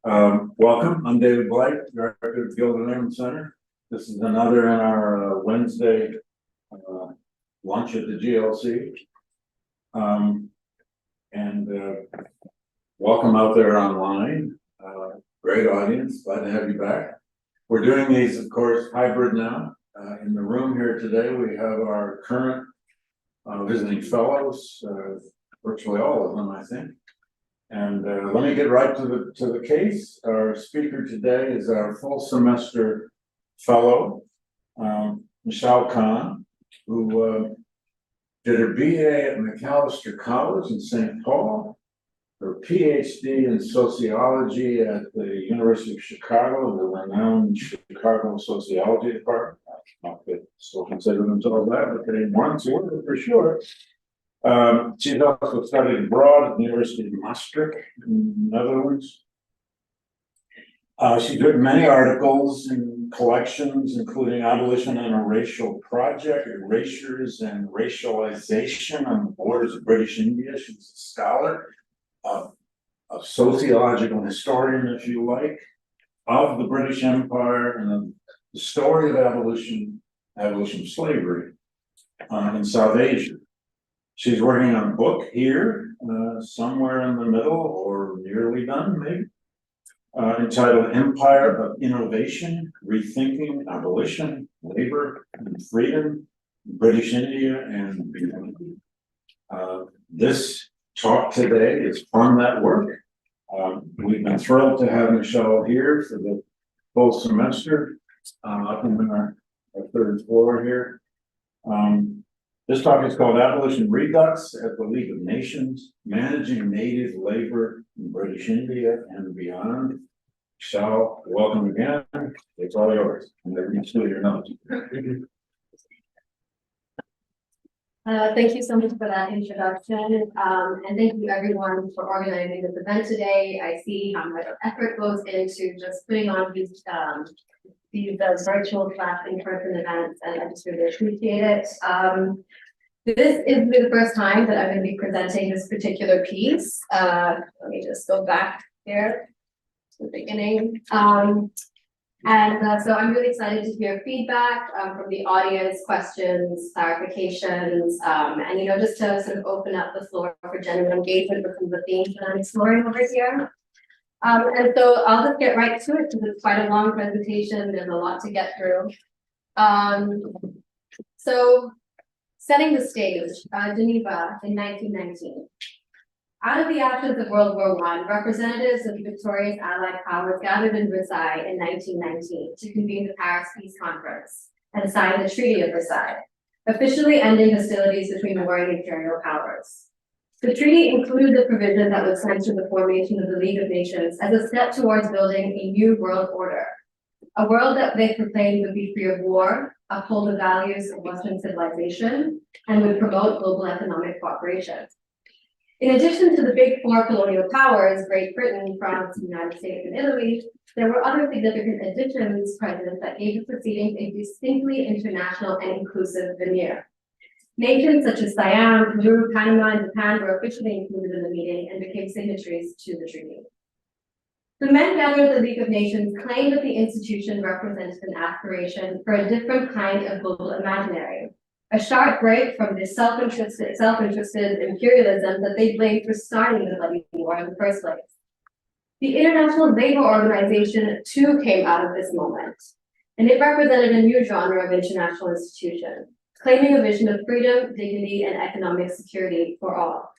Welcome. I'm David Blight, Director of Guild and Raymond Center. This is another in our Wednesday lunch at the GLC. Welcome out there online. Great audience. Glad to have you back. We're doing these, of course, hybrid now. In the room here today, we have our current visiting fellows, virtually all of them, I think. And let me get right to the case. Our speaker today is our full semester fellow, Mishal Khan, who did her BA at Macalester College in St. Paul, her PhD in sociology at the University of Chicago, the renowned Chicago Sociology Department. I don't know if they still consider themselves that, but they want to, for sure. She's also studied abroad at the University of Maastricht in the Netherlands. She's written many articles and collections, including Abolition and a Racial Project, Erasures and Racialization on the Borders of British India. She's a scholar, a sociological historian, if you like, of the British Empire and the story of abolition of slavery in South Asia. She's working on a book here, somewhere in the middle or nearly done, maybe, entitled Empire of Innovation, Rethinking Abolition, Labor, and Freedom, British India and Beyond. This talk today is from that work. We've been thrilled to have Mishal here for the full semester, up in our third floor here. This talk is called Abolition Redux at the League of Nations, Managing Native Labor in British India and Beyond. Mishal, welcome again. It's all yours. And there you still your notes. Thank you so much for that introduction. And thank you everyone for organizing this event today. I see how much effort goes into just putting on these virtual / in-person events, and I just really appreciate it. This is the first time that I'm going to be presenting this particular piece. Let me just go back here to the beginning. So I'm really excited to hear feedback from the audience, questions, clarifications, and just to sort of open up the floor for general engagement with some of the themes that I'm exploring over here. And so I'll just get right to it because it's quite a long presentation. There's a lot to get through. So setting the stage, Geneva in 1919. Out of the ashes of World War I, representatives of the victorious Allied powers gathered in Versailles in 1919 to convene the Paris Peace Conference and sign the Treaty of Versailles, officially ending hostilities between the warring imperial powers. The treaty included a provision that would sanction the formation of the League of Nations as a step towards building a new world order, a world that they proclaimed would be free of war, uphold the values of Western civilization, and would promote global economic cooperation. In addition to the big four colonial powers, Great Britain, France, the United States, and Italy, there were other significant additions present that gave the proceedings a distinctly international and inclusive veneer. Nations such as Siam, Peru, Panama, and Japan were officially included in the meeting and became signatories to the treaty. The men gathered at the League of Nations claimed that the institution represented an aspiration for a different kind of global imaginary, a sharp break from the self-interested imperialism that they blamed for starting the bloody war in the first place. The International Labour Organization too came out of this moment, and it represented a new genre of international institution, claiming a vision of freedom, dignity, and economic security for all.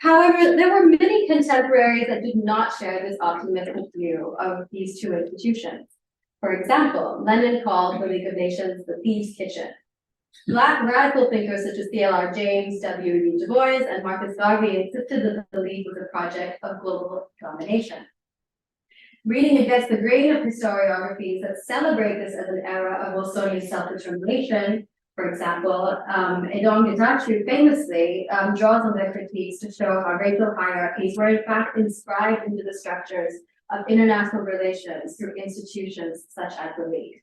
However, there were many contemporaries that did not share this optimistic view of these two institutions. For example, Lenin called the League of Nations the Thieves' Kitchen. Black radical thinkers such as C.L.R. James, W.E. Du Bois, and Marcus Garvey insisted that the League was a project of global domination. Reading against the grain of historiographies that celebrate this as an era of Wilsonian self-determination, for example, Edong Getachew famously draws on their critiques to show how racial hierarchies were in fact inscribed into the structures of international relations through institutions such as the League.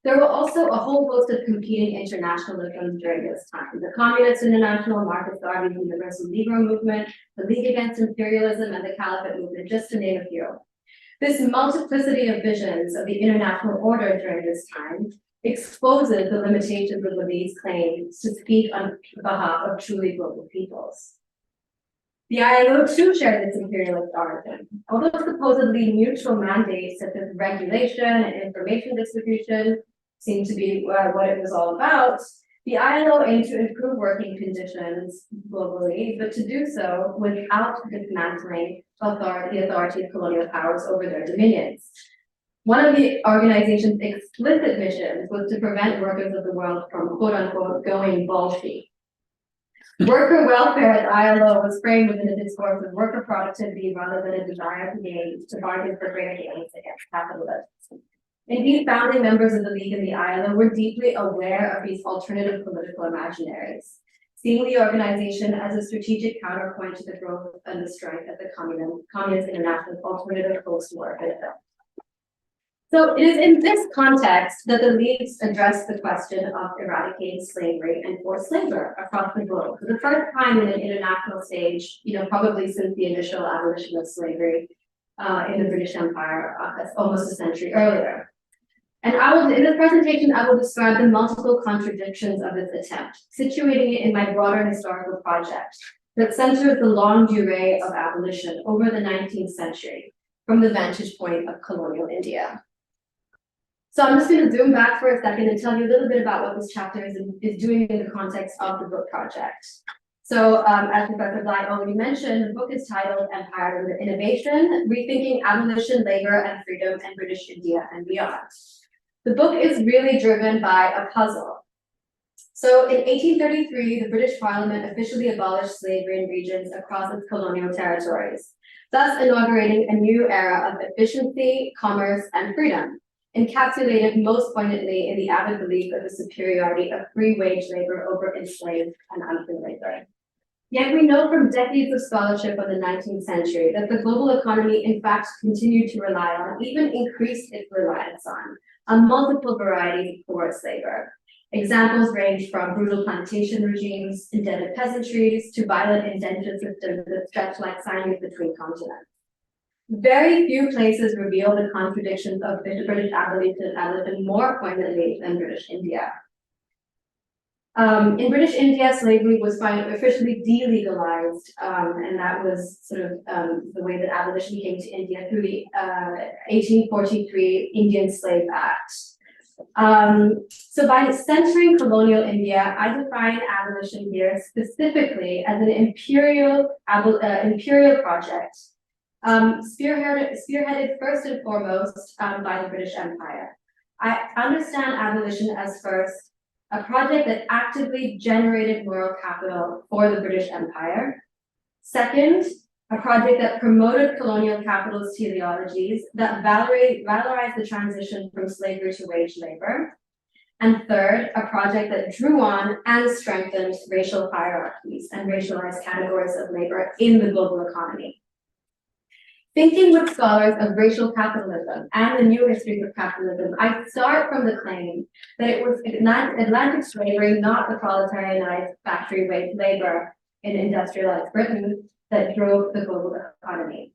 There were also a whole host of competing internationalisms during this time. The Communist International, Marcus Garvey's Universal Negro Movement, the League Against Imperialism, and the Caliphate Movement, just to name a few. This multiplicity of visions of the international order during this time exposes the limitations of these claims to speak on behalf of truly global peoples. The ILO too shared its imperialist origin. Although supposedly neutral mandates such as regulation and information distribution seemed to be what it was all about, the ILO aimed to improve working conditions globally, but to do so without dismantling the authority of colonial powers over their dominions. One of the organization's explicit missions was to prevent workers of the world from quote unquote going bolshy. Worker welfare at ILO was framed within a discourse of worker productivity rather than a desire to bargain for greater gains against capitalism. Indeed, founding members of the League and the ILO were deeply aware of these alternative political imaginaries, seeing the organization as a strategic counterpoint to the growth and the strength of the Communist International's alternative post-war agenda. So it is in this context that the Leagues addressed the question of eradicating slavery and forced labor across the globe for the first time in an international stage, probably since the initial abolition of slavery in the British Empire almost a century earlier. And in this presentation, I will describe the multiple contradictions of this attempt, situating it in my broader historical project that centers the longue durée of abolition over the 19th century from the vantage point of colonial India. So I'm just going to zoom back for a second and tell you a little bit about what this chapter is doing in the context of the book project. So as Professor Blythe already mentioned, the book is titled Empire Under Innovation, Rethinking Abolition, Labor and Freedom in British India and Beyond. The book is really driven by a puzzle. So in 1833, the British Parliament officially abolished slavery in regions across its colonial territories, thus inaugurating a new era of efficiency, commerce, and freedom, encapsulated most poignantly in the avid belief of the superiority of free wage labor over enslaved and unfree labor. Yet we know from decades of scholarship on the 19th century that the global economy in fact continued to rely on, even increased its reliance on, a multiple varieties of forced labor. Examples range from brutal plantation regimes, indebted peasantries, to violent indentured systems that stretch like sinews between continents. Very few places reveal the contradictions of British abolition more poignantly than British India. In British India, slavery was officially delegalized, and that was sort of the way that abolition came to India through the 1843 Indian Slave Act. So by centering colonial India, I define abolition here specifically as an imperial project, spearheaded first and foremost by the British Empire. I understand abolition as first a project that actively generated moral capital for the British Empire. Second, a project that promoted colonial capitalist teleologies that valorized the transition from slavery to wage labor. And third, a project that drew on and strengthened racial hierarchies and racialized categories of labor in the global economy. Thinking with scholars of racial capitalism and the new histories of capitalism, I start from the claim that it was Atlantic slavery, not the proletarianized factory wage labor in industrialized Britain, that drove the global economy.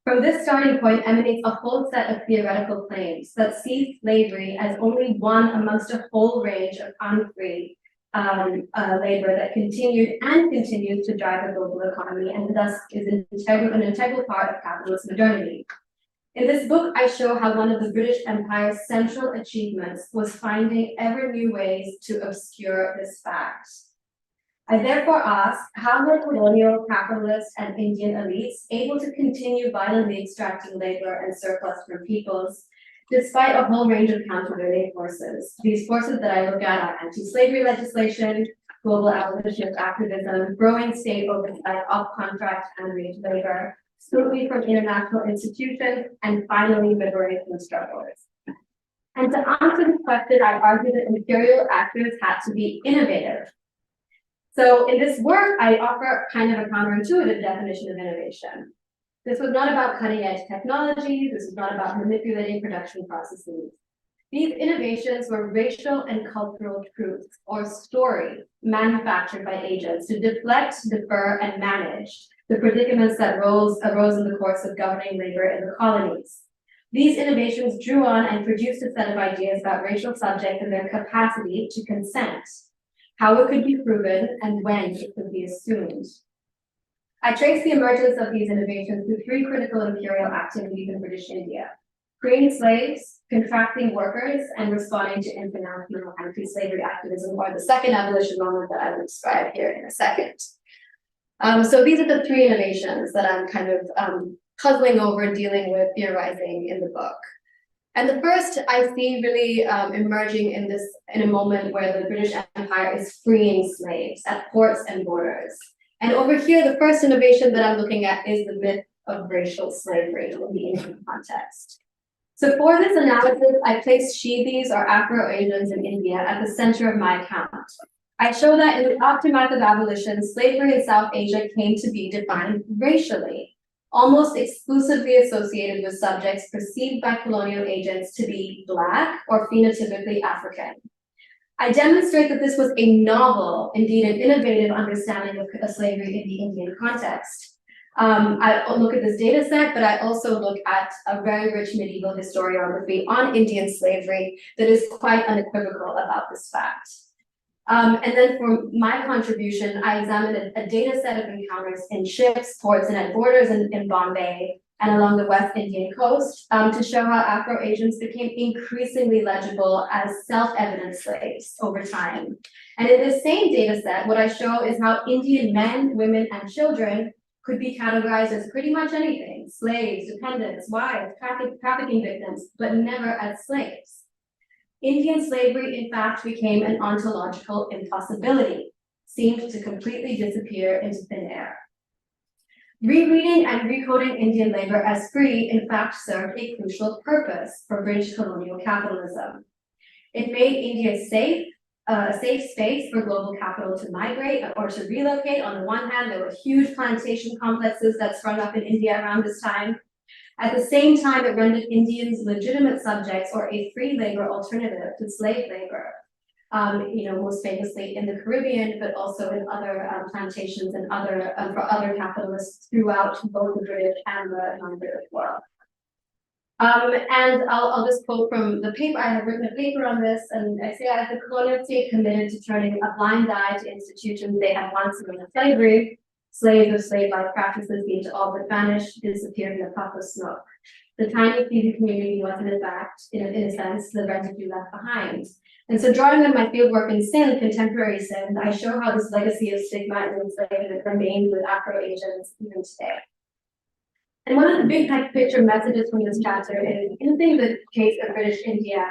From this starting point emanates a whole set of theoretical claims that see slavery as only one amongst a whole range of unfree labor that continued and continues to drive the global economy and thus is an integral part of capitalist modernity. In this book, I show how one of the British Empire's central achievements was finding ever new ways to obscure this fact. I therefore ask, how were colonial, capitalist, and Indian elites able to continue violently extracting labor and surplus from peoples despite a whole range of countervailing forces? These forces that I look at are anti-slavery legislation, global abolitionist activism, growing state oversight of contract and wage labor, scrutiny from international institutions, and finally liberation struggles. And to answer this question, I argue that imperial actors had to be innovative. So in this work, I offer kind of a counterintuitive definition of innovation. This was not about cutting edge technology. This was not about manipulating production processes. These innovations were racial and cultural truths or stories manufactured by agents to deflect, defer, and manage the predicaments that arose in the course of governing labor in the colonies. These innovations drew on and produced a set of ideas about racial subjects and their capacity to consent, how it could be proven, and when it could be assumed. I trace the emergence of these innovations through three critical imperial activities in British India: freeing slaves, contracting workers, and responding to international anti-slavery activism, or the second abolition moment that I will describe here in a second. So these are the three innovations that I'm kind of puzzling over and dealing with, theorizing in the book. And the first I see really emerging in a moment where the British Empire is freeing slaves at ports and borders. And over here, the first innovation that I'm looking at is the myth of racial slavery in the Indian context. So for this analysis, I placed Shibis or Afro-Asians in India at the center of my account. I show that in the aftermath of abolition, slavery in South Asia came to be defined racially, almost exclusively associated with subjects perceived by colonial agents to be Black or phenotypically African. I demonstrate that this was a novel, indeed an innovative understanding of slavery in the Indian context. I look at this data set, but I also look at a very rich medieval historiography on Indian slavery that is quite unequivocal about this fact. And then for my contribution, I examined a data set of encounters in ships, ports, and at borders in Bombay and along the West Indian coast to show how Afro-Asians became increasingly legible as self-evident slaves over time. And in this same data set, what I show is how Indian men, women, and children could be categorized as pretty much anything: slaves, dependents, wives, trafficking victims, but never as slaves. Indian slavery, in fact, became an ontological impossibility, seemed to completely disappear into thin air. Rereading and recoding Indian labor as free, in fact, served a crucial purpose for British colonial capitalism. It made India a safe space for global capital to migrate or to relocate. On the one hand, there were huge plantation complexes that sprung up in India around this time. At the same time, it rendered Indians legitimate subjects or a free labor alternative to slave labor, most famously in the Caribbean, but also in other plantations and for other capitalists throughout both the British and the non-British world. And I'll just quote from the paper. I have written a paper on this, and I say, as the colonial state committed to turning a blind eye to institutions they had once known as slavery, slaves of slave-like practices seemed to all but vanish, disappeared in a puff of smoke. The tiny Fiji community was, in fact, in a sense, the residue left behind. And so, drawing on my fieldwork in Sindh, contemporary Sindh, I show how this legacy of stigma and enslavement remained with Afro-Asians even today. And one of the big picture messages from this chapter is, in the case of British India,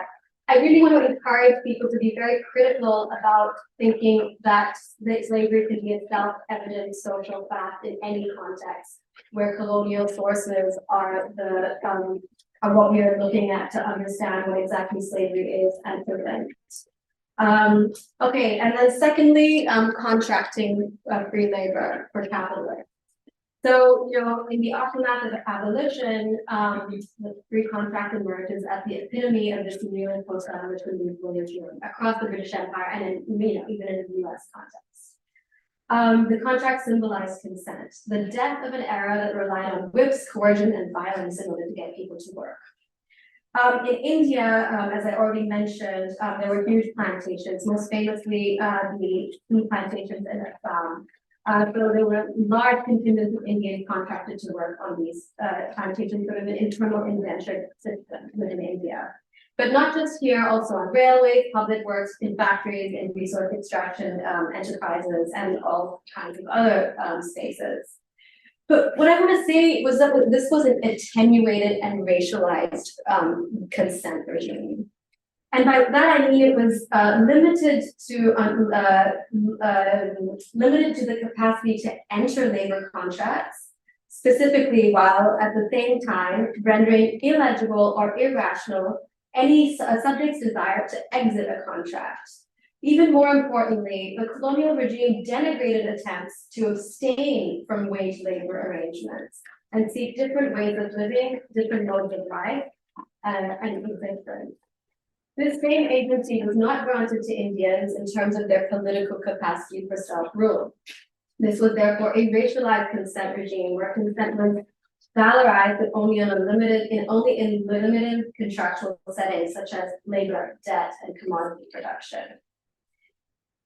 I really want to encourage people to be very critical about thinking that slavery can be a self-evident social fact in any context, where colonial sources are what we are looking at to understand what exactly slavery is and prevent. Okay, and then secondly, contracting free labor for capitalists. So, in the aftermath of abolition, the free contract emerges as the epitome of this new and post-abolition movement across the British Empire and even in the US context. The contract symbolized consent, the death of an era that relied on whips, coercion, and violence in order to get people to work. In India, as I already mentioned, there were huge plantations, most famously the tea plantations in Assam. So there were large contingents of Indians contracted to work on these plantations, sort of an internal indentured system within India. But not just here, also on railways, public works, in factories, in resource extraction enterprises, and all kinds of other spaces. But what I want to say was that this was an attenuated and racialized consent regime. And by that I mean it was limited to the capacity to enter labor contracts, specifically while at the same time rendering illegible or irrational any subject's desire to exit a contract. Even more importantly, the colonial regime denigrated attempts to abstain from wage labor arrangements and seek different ways of living, different modes of life, and existence. This same agency was not granted to Indians in terms of their political capacity for self-rule. This was therefore a racialized consent regime where consent was valorized but only in limited contractual settings such as labor, debt, and commodity production.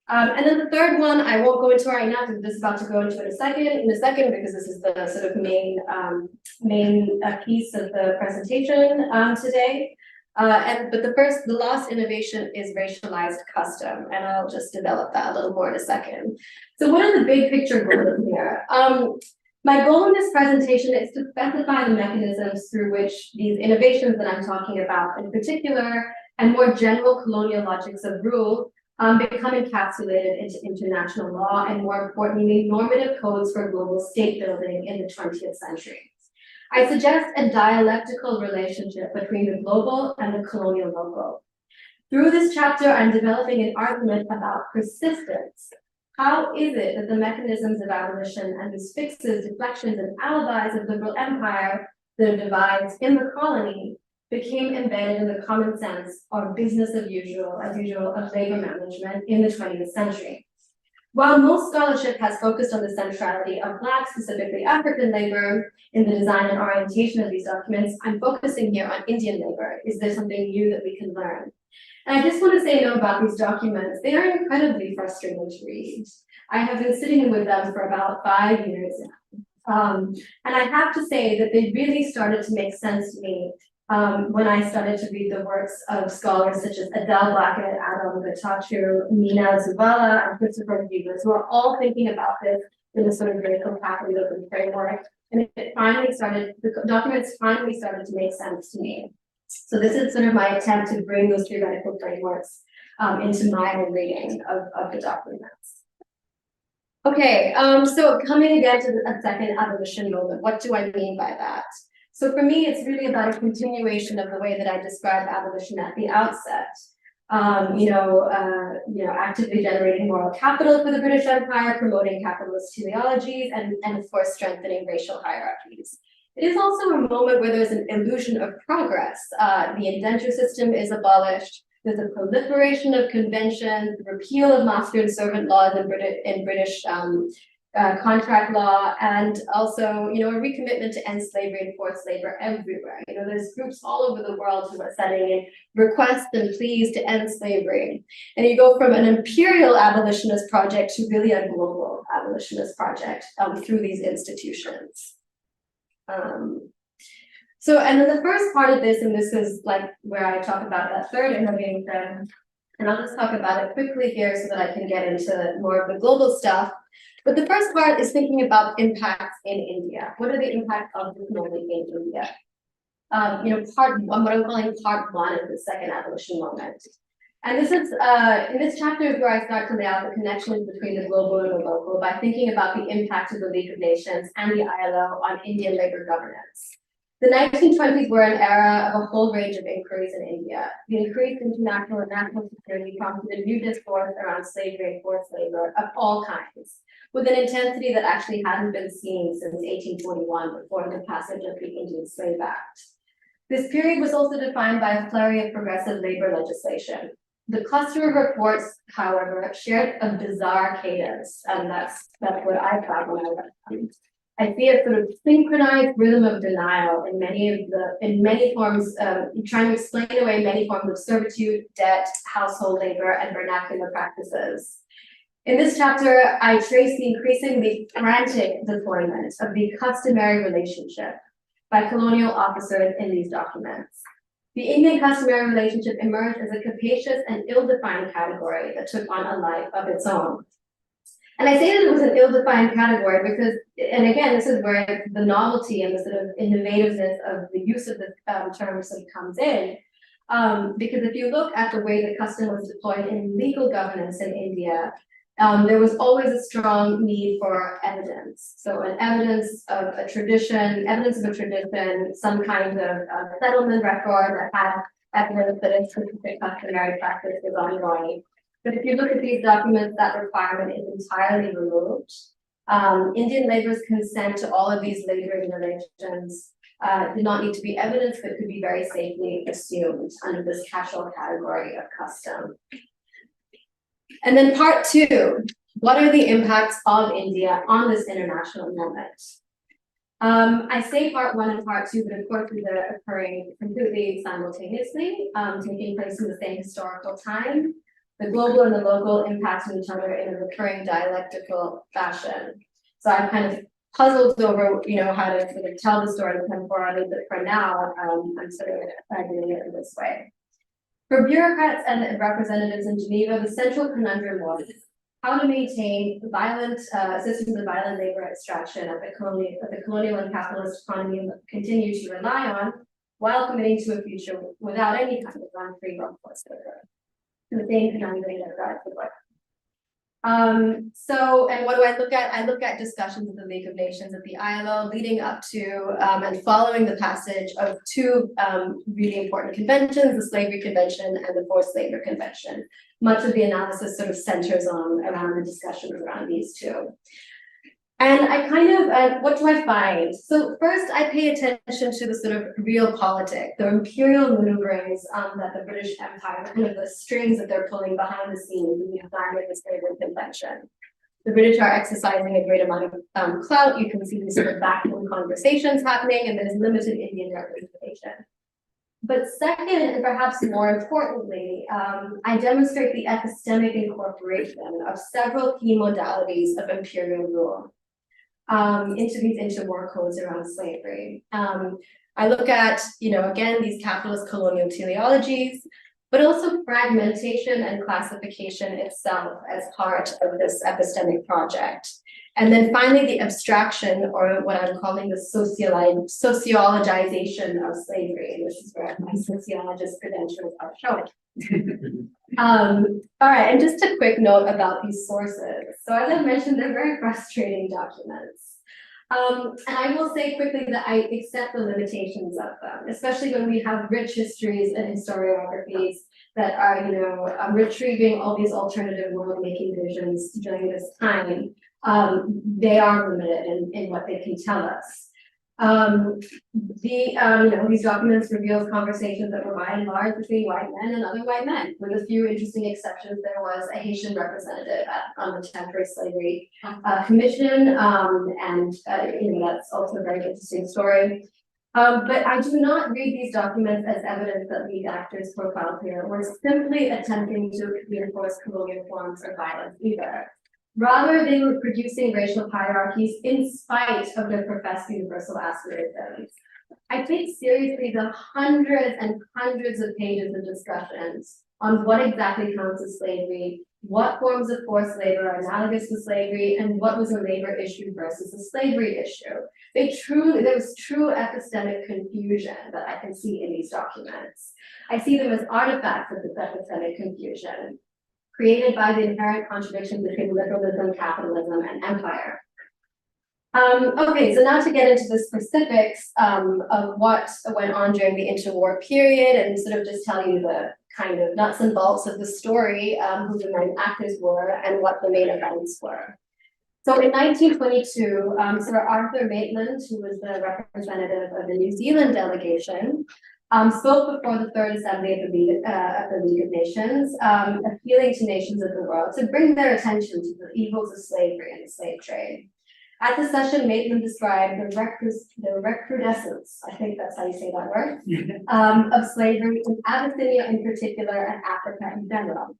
And then the third one, I won't go into right now because I'm just about to go into it in a second, because this is the sort of main piece of the presentation today. But the last innovation is racialized custom, and I'll just develop that a little more in a second. So what are the big picture goals here? My goal in this presentation is to specify the mechanisms through which these innovations that I'm talking about in particular, and more general colonial logics of rule, become encapsulated into international law and, more importantly, normative codes for global state building in the 20th century. I suggest a dialectical relationship between the global and the colonial local. Through this chapter, I'm developing an argument about persistence. How is it that the mechanisms of abolition and these fixes, deflections, and alibis of liberal empire, the divides in the colony, became embedded in the common sense or business as usual of labor management in the 20th century? While most scholarship has focused on the centrality of Black, specifically African labor, in the design and orientation of these documents, I'm focusing here on Indian labor. Is there something new that we can learn? And I just want to say no about these documents. They are incredibly frustrating to read. I have been sitting with them for about 5 years now. And I have to say that they really started to make sense to me when I started to read the works of scholars such as Adele Blackett, Adam Gatachu, Mina Zubala, and Christopher Hughes, who are all thinking about this in a sort of very compactly open framework. And the documents finally started to make sense to me. So this is sort of my attempt to bring those theoretical frameworks into my own reading of the documents. Okay, so coming again to a second abolition moment, what do I mean by that? So for me, it's really about a continuation of the way that I described abolition at the outset. Actively generating moral capital for the British Empire, promoting capitalist teleologies, and of course, strengthening racial hierarchies. It is also a moment where there's an illusion of progress. The indenture system is abolished. There's a proliferation of conventions, the repeal of master and servant laws in British contract law, and also, a recommitment to end slavery and forced labor everywhere. There's groups all over the world who are sending in requests and pleas to end slavery. And you go from an imperial abolitionist project to really a global abolitionist project through these institutions. And then the first part of this, and this is like where I talk about that third innovating thing, and I'll just talk about it quickly here so that I can get into more of the global stuff. But the first part is thinking about impacts in India. What are the impacts of this moment in India? Part one, what I'm calling part one of the second abolition moment. And this is, in this chapter is where I start to lay out the connections between the global and the local by thinking about the impact of the League of Nations and the ILO on Indian labor governance. The 1920s were an era of a whole range of inquiries in India. The increased international and national security prompted a new discourse around slavery and forced labor of all kinds, with an intensity that actually hadn't been seen since 1841, before the passage of the Indian Slave Act. This period was also defined by a flurry of progressive labor legislation. The cluster of reports, however, shared a bizarre cadence, and that's what I found when I read them. I see a sort of synchronized rhythm of denial in many forms, trying to explain away many forms of servitude, debt, household labor, and vernacular practices. In this chapter, I trace the increasingly frantic deployment of the customary relationship by colonial officers in these documents. The Indian customary relationship emerged as a capacious and ill-defined category that took on a life of its own. And I say that it was an ill-defined category because, and again, this is where the novelty and the sort of innovativeness of the use of the term sort of comes in. Because if you look at the way the custom was deployed in legal governance in India, there was always a strong need for evidence. So an evidence of a tradition, some kind of settlement record that had evidence that a specific customary practice was ongoing. But if you look at these documents, that requirement is entirely removed. Indian labor's consent to all of these laboring relations did not need to be evidence, but could be very safely assumed under this casual category of custom. And then part two, what are the impacts of India on this international moment? I say part one and part two, but of course these are occurring completely simultaneously, taking place in the same historical time. The global and the local impacting each other in a recurring dialectical fashion. So I'm kind of puzzled over, how to sort of tell the story temporally, but for now, I'm sort of doing it in this way. For bureaucrats and representatives in Geneva, the central conundrum was how to maintain violent systems of violent labor extraction that the colonial and capitalist economy continue to rely on, while committing to a future without any kind of free workforce labor. The same conundrum that drives the book. And what do I look at? I look at discussions of the League of Nations at the ILO leading up to and following the passage of two really important conventions, the Slavery Convention and the Forced Labor Convention. Much of the analysis sort of centers around the discussions around these two. And I kind of, what do I find? So first, I pay attention to the sort of real politic, the imperial maneuverings that the British Empire, kind of the strings that they're pulling behind the scenes in the design of this Slavery Convention. The British are exercising a great amount of clout. You can see these sort of backroom conversations happening, and there's limited Indian representation. But second, and perhaps more importantly, I demonstrate the epistemic incorporation of several key modalities of imperial rule into these interwar codes around slavery. I look at, again, these capitalist colonial teleologies, but also fragmentation and classification itself as part of this epistemic project. And then finally, the abstraction, or what I'm calling the sociologization of slavery. This is where my sociologist credentials are showing. All right, and just a quick note about these sources. So as I mentioned, they're very frustrating documents. And I will say quickly that I accept the limitations of them, especially when we have rich histories and historiographies that are, retrieving all these alternative world-making visions during this time. They are limited in what they can tell us. These documents reveal conversations that were by and large between white men and other white men. With a few interesting exceptions, there was a Haitian representative on the Temporary Slavery Commission, and that's also a very interesting story. But I do not read these documents as evidence that lead actors profiled here were simply attempting to reinforce colonial forms of violence either. Rather, they were producing racial hierarchies in spite of their professed universal aspirations. I take seriously the hundreds and hundreds of pages of discussions on what exactly counts as slavery, what forms of forced labor are analogous to slavery, and what was a labor issue versus a slavery issue. There was true epistemic confusion that I can see in these documents. I see them as artifacts of this epistemic confusion, created by the inherent contradiction between liberalism, capitalism, and empire. Okay, so now to get into the specifics of what went on during the interwar period, and sort of just tell you the kind of nuts and bolts of the story, who the main actors were and what the main events were. So in 1922, Sir Arthur Maitland, who was the representative of the New Zealand delegation, spoke before the Third Assembly of the League of Nations, appealing to nations of the world to bring their attention to the evils of slavery and the slave trade. At the session, Maitland described the recrudescence, I think that's how you say that word, of slavery in Abyssinia in particular and Africa in general.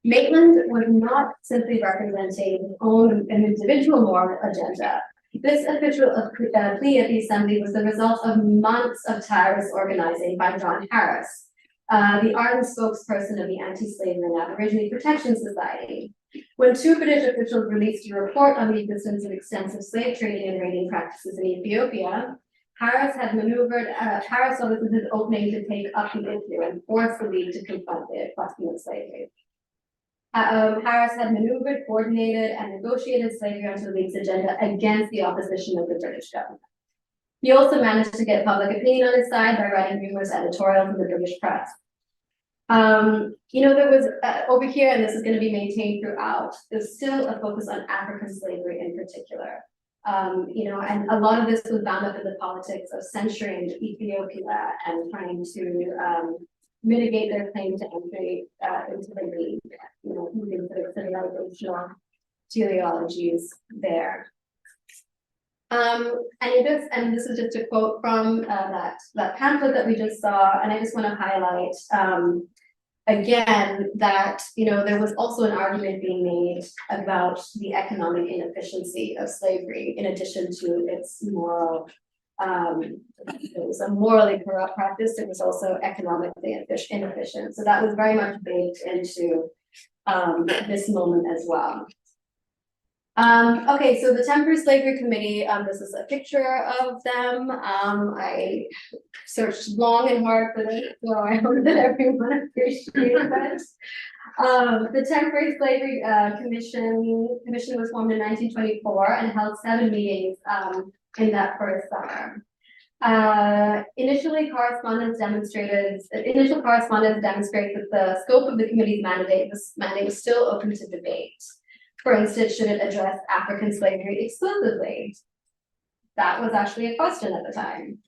Maitland was not simply representing his own individual moral agenda. This official plea at the Assembly was the result of months of tireless organizing by John Harris, the ardent spokesperson of the Anti-Slavery and Aboriginal Protection Society. When two British officials released a report on the existence of extensive slave trading and raiding practices in Ethiopia, Harris saw this as his opening to take up the issue and force the League to confront the question of slavery. Harris had maneuvered, coordinated, and negotiated slavery onto the League's agenda against the opposition of the British government. He also managed to get public opinion on his side by writing numerous editorials in the British press. There was over here, and this is going to be maintained throughout, there's still a focus on African slavery in particular. And a lot of this was bound up in the politics of censuring Ethiopia and trying to mitigate their claim to entry into the league, using sort of civilizational teleologies there. And this is just a quote from that pamphlet that we just saw, and I just want to highlight again that there was also an argument being made about the economic inefficiency of slavery, in addition to its moral. It was a morally corrupt practice. It was also economically inefficient. So that was very much baked into this moment as well. Okay, so the Temporary Slavery Committee, this is a picture of them. I searched long and hard for this, so I hope that everyone appreciates it. The Temporary Slavery Commission was formed in 1924 and held 7 meetings in that first summer. Initial correspondence demonstrates that the scope of the committee's mandate was still open to debate. For instance, should it address African slavery exclusively? That was actually a question at the time.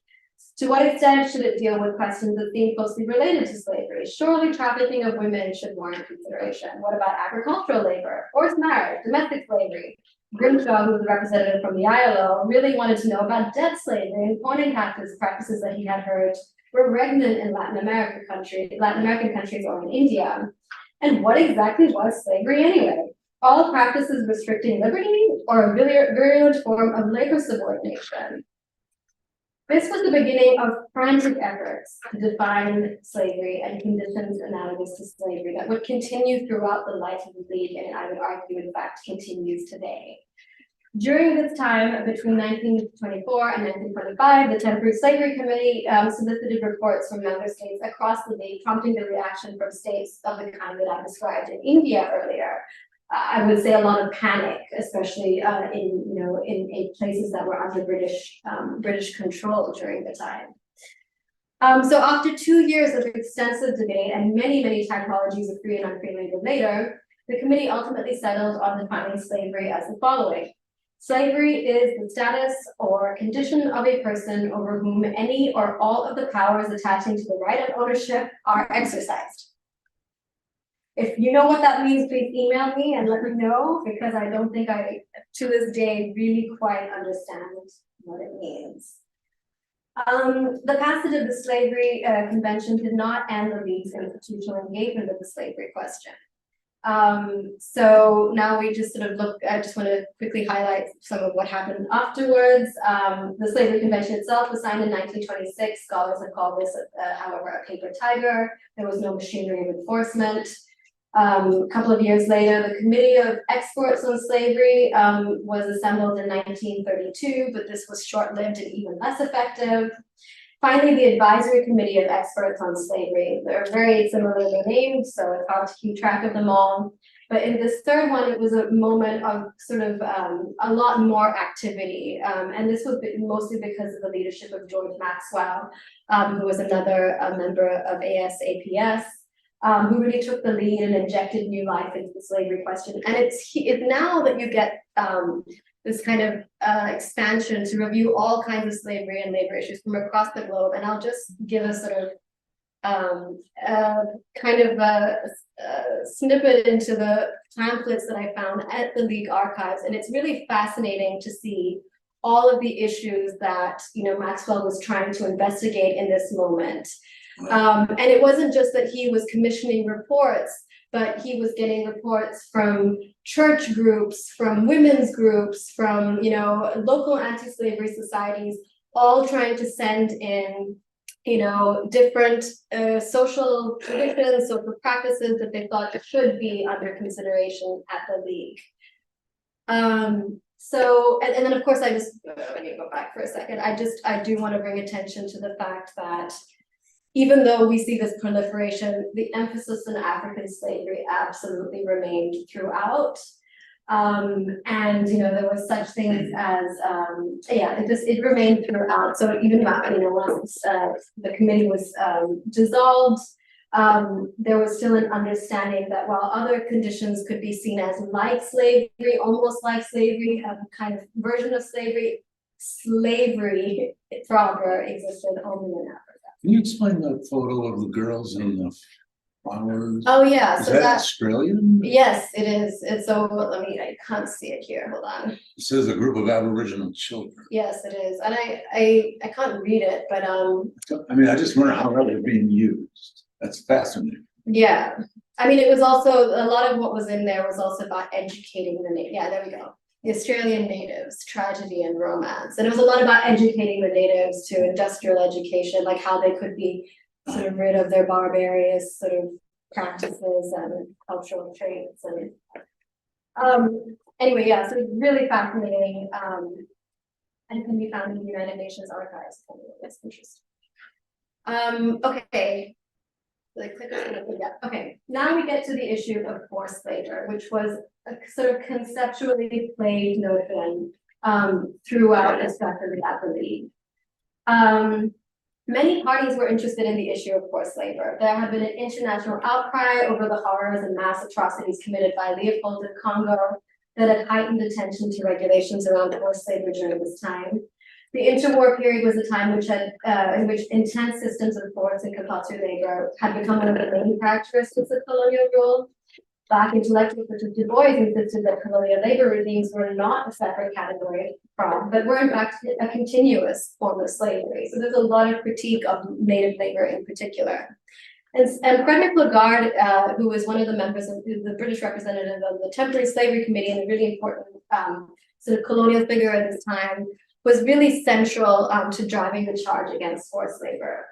To what extent should it deal with questions that seem closely related to slavery? Surely trafficking of women should warrant consideration. What about agricultural labor, forced marriage, domestic slavery? Grimshaw, who was a representative from the ILO, really wanted to know about debt slavery and corn and cactus practices that he had heard were regnant in Latin American countries or in India. And what exactly was slavery anyway? All practices restricting liberty or a virulent form of labor subordination. This was the beginning of frantic efforts to define slavery and conditions analogous to slavery that would continue throughout the life of the League, and I would argue, in fact, continues today. During this time, between 1924 and 1925, the Temporary Slavery Committee solicited reports from member states across the League, prompting the reaction from states of the kind that I described in India earlier. I would say a lot of panic, especially in places that were under British control during the time. So after 2 years of extensive debate and many typologies of free and unfree labor later, the committee ultimately settled on defining slavery as the following. Slavery is the status or condition of a person over whom any or all of the powers attaching to the right of ownership are exercised. If you know what that means, please email me and let me know, because I don't think I, to this day, really quite understand what it means. The passage of the Slavery Convention did not end the League's institutional engagement with the slavery question. So now we just sort of look, I just want to quickly highlight some of what happened afterwards. The Slavery Convention itself was signed in 1926. Scholars have called this, however, a paper tiger. There was no machinery of enforcement. A couple of years later, the Committee of Experts on Slavery was assembled in 1932, but this was short-lived and even less effective. Finally, the Advisory Committee of Experts on Slavery. They're very similarly named, so it's hard to keep track of them all. But in this third one, it was a moment of sort of a lot more activity. And this was mostly because of the leadership of George Maxwell, who was another member of ASAPS. Who really took the lead and injected new life into the slavery question. And it's now that you get this kind of expansion to review all kinds of slavery and labor issues from across the globe. And I'll just give a sort of snippet into the pamphlets that I found at the League archives. And it's really fascinating to see all of the issues that Maxwell was trying to investigate in this moment. And it wasn't just that he was commissioning reports, but he was getting reports from church groups, from women's groups, from local anti-slavery societies, all trying to send in different social traditions, social practices that they thought should be under consideration at the League. So, and then of course I just, let me go back for a second. I do want to bring attention to the fact that even though we see this proliferation, the emphasis on African slavery absolutely remained throughout. And there was such things as it remained throughout. So even once the committee was dissolved, there was still an understanding that while other conditions could be seen as like slavery, almost like slavery, a kind of version of slavery, slavery proper existed only in Africa. Can you explain that photo of the girls in the flowers? Oh yeah, Is so that that, Australian? yes, it is. It's so, let me, I can't see it here, hold on. It says a group of Aboriginal children. Yes, it is, and I can't read it, but I mean, I just wonder how that was being used. That's fascinating. yeah. I mean, it was also, a lot of what was in there was also about educating yeah, there we go. The Australian natives, tragedy and romance. And it was a lot about educating the natives to industrial education, like how they could be sort of rid of their barbarous sort of practices and cultural traits. And anyway, yeah, so it's really fascinating and can be found in the United Nations archives. That's interesting. Okay. Yeah. Okay, now we get to the issue of forced labor, which was a sort of conceptually played notion throughout, especially at the League. Many parties were interested in the issue of forced labor. There had been an international outcry over the horrors and mass atrocities committed by Leopold in Congo that had heightened attention to regulations around forced labor during this time. The interwar period was a time in which intense systems of forced and compulsory labor had become one of the main characteristics of colonial rule. Black intellectuals such as Du Bois insisted that colonial labor regimes were not a separate category from, but were in fact a continuous form of slavery. So there's a lot of critique of native labor in particular. And Frederick Lagarde, who was one of the members of the British representative of the Temporary Slavery Committee and a really important sort of colonial figure at this time, was really central to driving the charge against forced labor.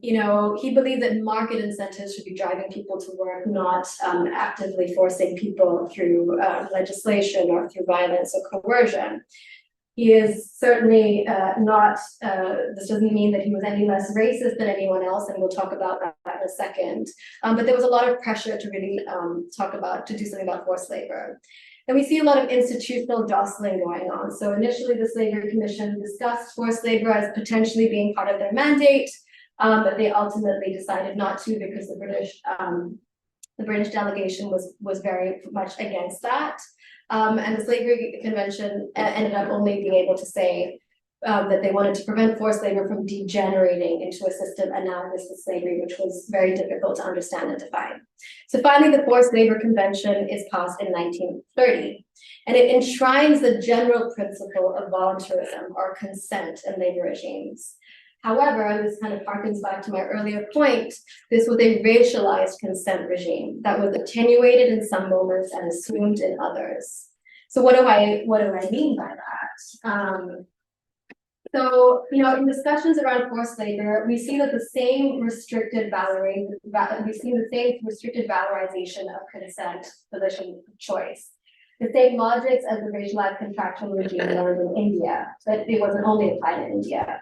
You know, he believed that market incentives should be driving people to work, not actively forcing people through legislation or through violence or coercion. He is certainly not, this doesn't mean that he was any less racist than anyone else, and we'll talk about that in a second. But there was a lot of pressure to really to do something about forced labor. And we see a lot of institutional jostling going on. So initially the Slavery Commission discussed forced labor as potentially being part of their mandate, but they ultimately decided not to because the British delegation was very much against that. And the Slavery Convention ended up only being able to say that they wanted to prevent forced labor from degenerating into a system analogous to slavery, which was very difficult to understand and define. So finally, the Forced Labor Convention is passed in 1930, and it enshrines the general principle of voluntarism or consent in labor regimes. However, and this kind of harkens back to my earlier point, this was a racialized consent regime that was attenuated in some moments and assumed in others. So what do I mean by that? So, you know, in discussions around forced labor, we see that the same restricted valorization of consent, position of choice. The same logics as the racialized contractual regime learned in India, but it wasn't only applied in India.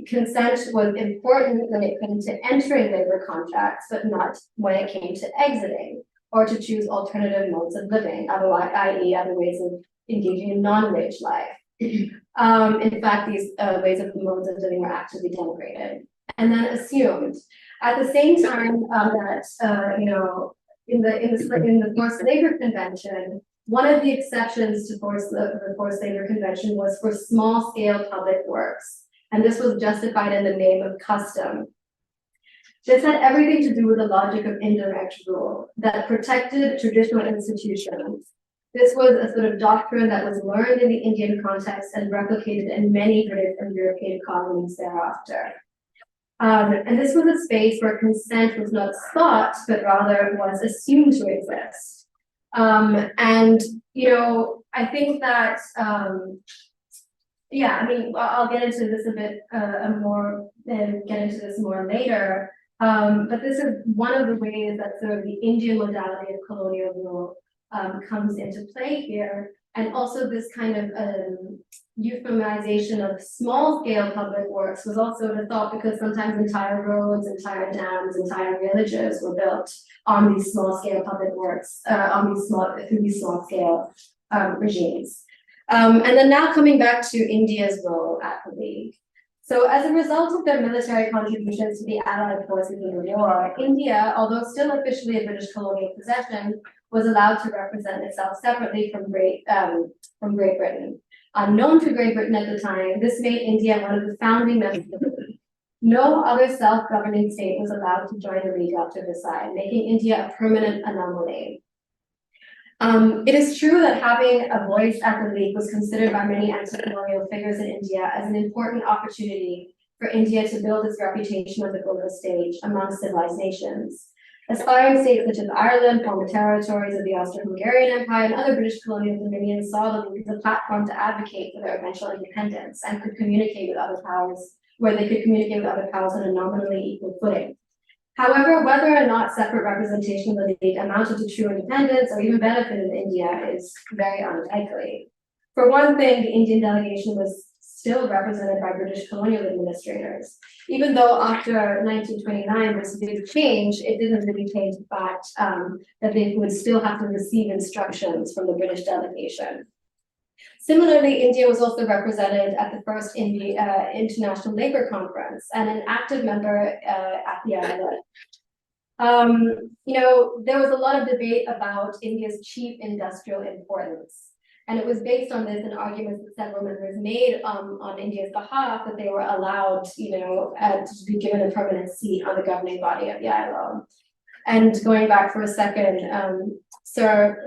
Consent was important when it came to entering labor contracts, but not when it came to exiting or to choose alternative modes of living, i.e. other ways of engaging in non-wage life. In fact, these ways of modes of living were actively denigrated and then assumed. At the same time that you know, in the Forced Labor Convention, one of the exceptions to the Forced Labor Convention was for small-scale public works, and this was justified in the name of custom. This had everything to do with the logic of indirect rule that protected traditional institutions. This was a sort of doctrine that was learned in the Indian context and replicated in many British and European colonies thereafter. And this was a space where consent was not sought, but rather was assumed to exist. And, you know, I think that, yeah, I mean, I'll get into this a bit more and get into this more later. But this is one of the ways that sort of the Indian modality of colonial rule comes into play here, and also this kind of euphemization of small-scale public works was also a thought because sometimes entire roads, entire dams, entire villages were built on these small-scale public works, through these small-scale regimes. And then now coming back to India's role at the League. So as a result of their military contributions to the Allied forces in the war, India, although still officially a British colonial possession, was allowed to represent itself separately from Great Britain. Unknown to Great Britain at the time, this made India one of the founding members of the League. No other self-governing state was allowed to join the League after Versailles, making India a permanent anomaly. It is true that having a voice at the League was considered by many anti-colonial figures in India as an important opportunity for India to build its reputation on the global stage among civilized nations. Aspiring states such as Ireland, former territories of the Austro-Hungarian Empire, and other British colonial dominions saw the League as a platform to advocate for their eventual independence and could communicate with other powers, where they could communicate with other powers on a nominally equal footing. However, whether or not separate representation of the League amounted to true independence or even benefited India is very unlikely. For one thing, the Indian delegation was still represented by British colonial administrators. Even though after 1929 this did change, it didn't really change the fact that they would still have to receive instructions from the British delegation. Similarly, India was also represented at the first International Labour Conference and an active member at the ILO. There was a lot of debate about India's cheap industrial importance. And it was based on this and arguments that several members made on India's behalf that they were allowed, to be given a permanent seat on the governing body of the ILO. And going back for a second, Sir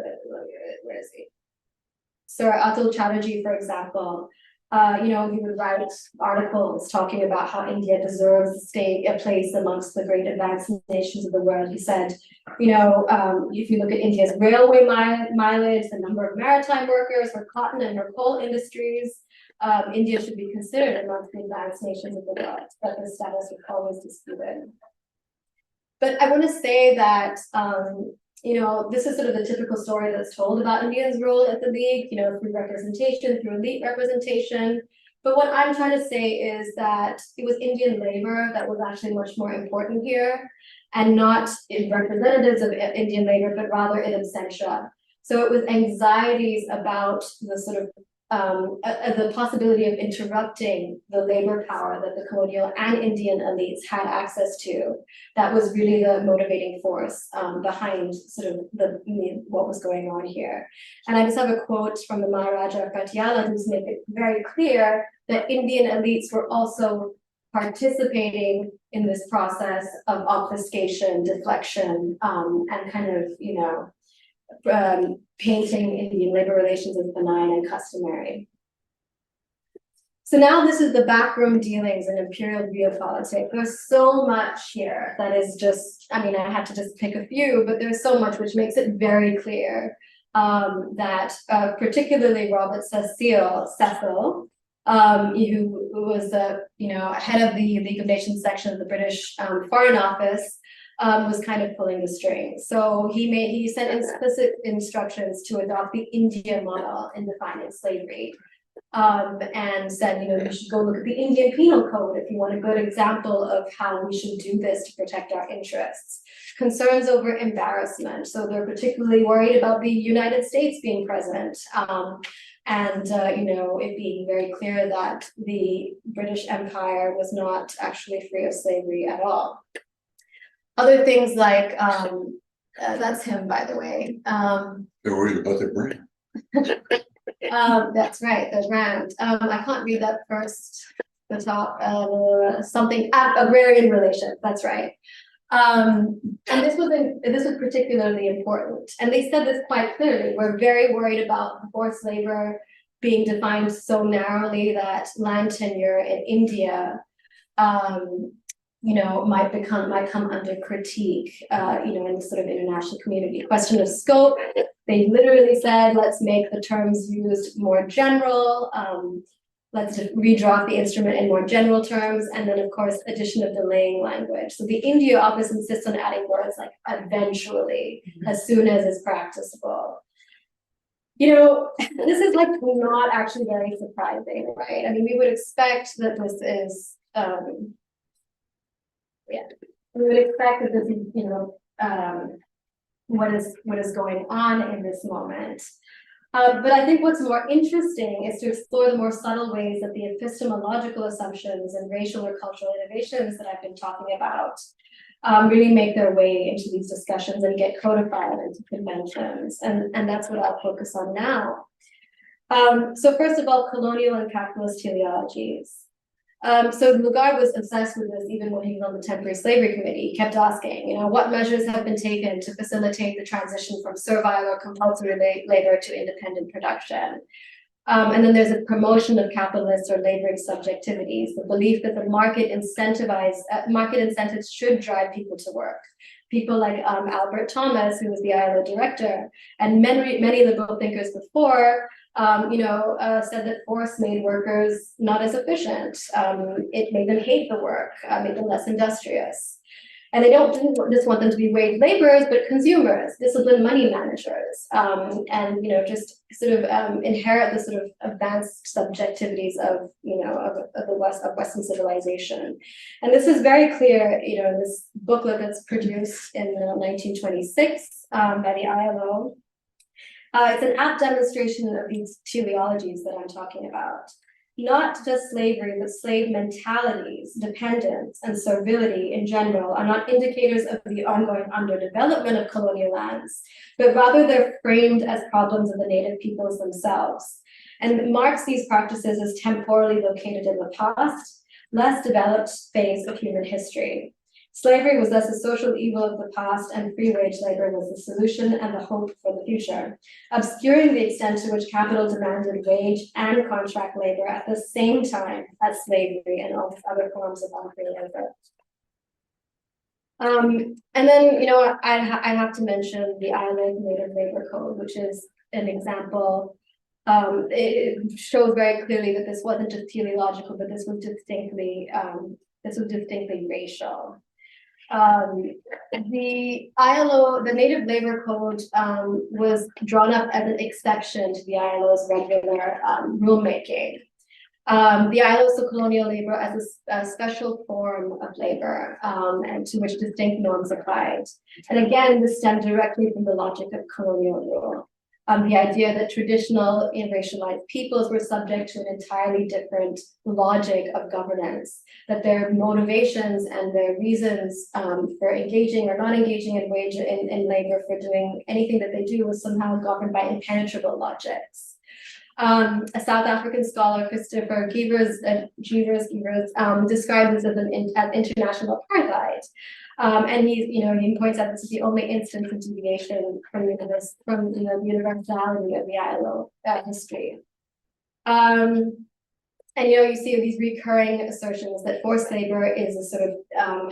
Atul Chatterjee, for example, he would write articles talking about how India deserves to stay a place amongst the great advanced nations of the world. He said, if you look at India's railway mileage, the number of maritime workers for cotton and for coal industries, India should be considered amongst the advanced nations of the world, but the status was always disputed. But I want to say that this is sort of the typical story that's told about India's role at the League, through representation, through elite representation. But what I'm trying to say is that it was Indian labor that was actually much more important here, and not representatives of Indian labor, but rather in absentia. So it was anxieties about the sort of the possibility of interrupting the labor power that the colonial and Indian elites had access to. That was really the motivating force behind sort of what was going on here. And I just have a quote from the Maharaja of Patiala who's made it very clear that Indian elites were also participating in this process of obfuscation, deflection, and kind of, painting Indian labor relations as benign and customary. So now this is the backroom dealings in imperial geopolitics. There's so much here that is just, I had to just pick a few, but there's so much which makes it very clear that particularly Robert Cecil, who was the head of the League of Nations section of the British Foreign Office, was kind of pulling the strings. So he sent explicit instructions to adopt the Indian model in defining slavery, and said, you should go look at the Indian Penal Code if you want a good example of how we should do this to protect our interests. Concerns over embarrassment. So they're particularly worried about the United States being present, and it being very clear that the British Empire was not actually free of slavery at all. Other things like, that's him, by the way. They're worried about their brain. That's right, the brand. I can't read that first, the top, something, agrarian relations, that's right. And this was particularly important. And they said this quite clearly. We're very worried about forced labor being defined so narrowly that land tenure in India might come under critique, in the sort of international community. Question of scope, they literally said, let's make the terms used more general, let's redraw the instrument in more general terms, and then of course, addition of delaying language. So the India office insists on adding words like eventually, as soon as is practicable. This is like not actually very surprising, right? We would expect that this is, we would expect that this is, what is going on in this moment. But I think what's more interesting is to explore the more subtle ways that the epistemological assumptions and racial or cultural innovations that I've been talking about really make their way into these discussions and get codified into conventions. And that's what I'll focus on now. So first of all, colonial and capitalist teleologies. So Lagarde was obsessed with this even when he was on the Temporary Slavery Committee. He kept asking, what measures have been taken to facilitate the transition from servile or compulsory labor to independent production? And then there's a promotion of capitalist or laboring subjectivities, the belief that the market incentives should drive people to work. People like Albert Thomas, who was the ILO director, and many liberal thinkers before, said that force made workers not as efficient. It made them hate the work, made them less industrious. And they didn't just want them to be wage laborers, but consumers, disciplined money managers, and just sort of inherit the sort of advanced subjectivities of Western civilization. And this is very clear, in this booklet that's produced in 1926 by the ILO. It's an apt demonstration of these teleologies that I'm talking about. Not just slavery, but slave mentalities, dependence, and servility in general are not indicators of the ongoing underdevelopment of colonial lands, but rather they're framed as problems of the native peoples themselves. And marks these practices as temporally located in the past, less developed phase of human history. Slavery was thus a social evil of the past, and free wage labor was the solution and the hope for the future, obscuring the extent to which capital demanded wage and contract labor at the same time as slavery and all other forms of unfree labor. And then, I have to mention the ILO Native Labor Code, which is an example. It shows very clearly that this wasn't just teleological, but this was distinctly racial. The ILO, the Native Labor Code, was drawn up as an exception to the ILO's regular rulemaking. The ILO saw colonial labor as a special form of labor, and to which distinct norms applied. And again, this stemmed directly from the logic of colonial rule. The idea that traditional and racialized peoples were subject to an entirely different logic of governance, that their motivations and their reasons for engaging or not engaging in labor, for doing anything that they do, was somehow governed by impenetrable logics. A South African scholar, Christopher Gevers, described this as international apartheid. And he points out this is the only instance of deviation from the universality of the ILO history. And you see these recurring assertions that forced labor is a sort of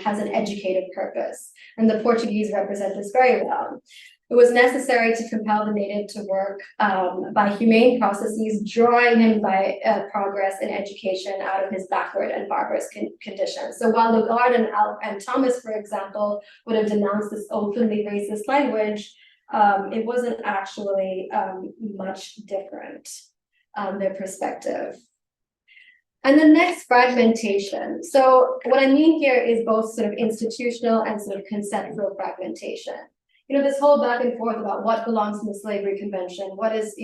has an educated purpose, and the Portuguese represent this very well. It was necessary to compel the native to work by humane processes, drawing him by progress in education out of his backward and barbarous conditions. So while Lagarde and Thomas, for example, would have denounced this openly racist language, it wasn't actually much different, their perspective. And the next, fragmentation. So what I mean here is both sort of institutional and sort of conceptual fragmentation. This whole back and forth about what belongs in the slavery convention, what is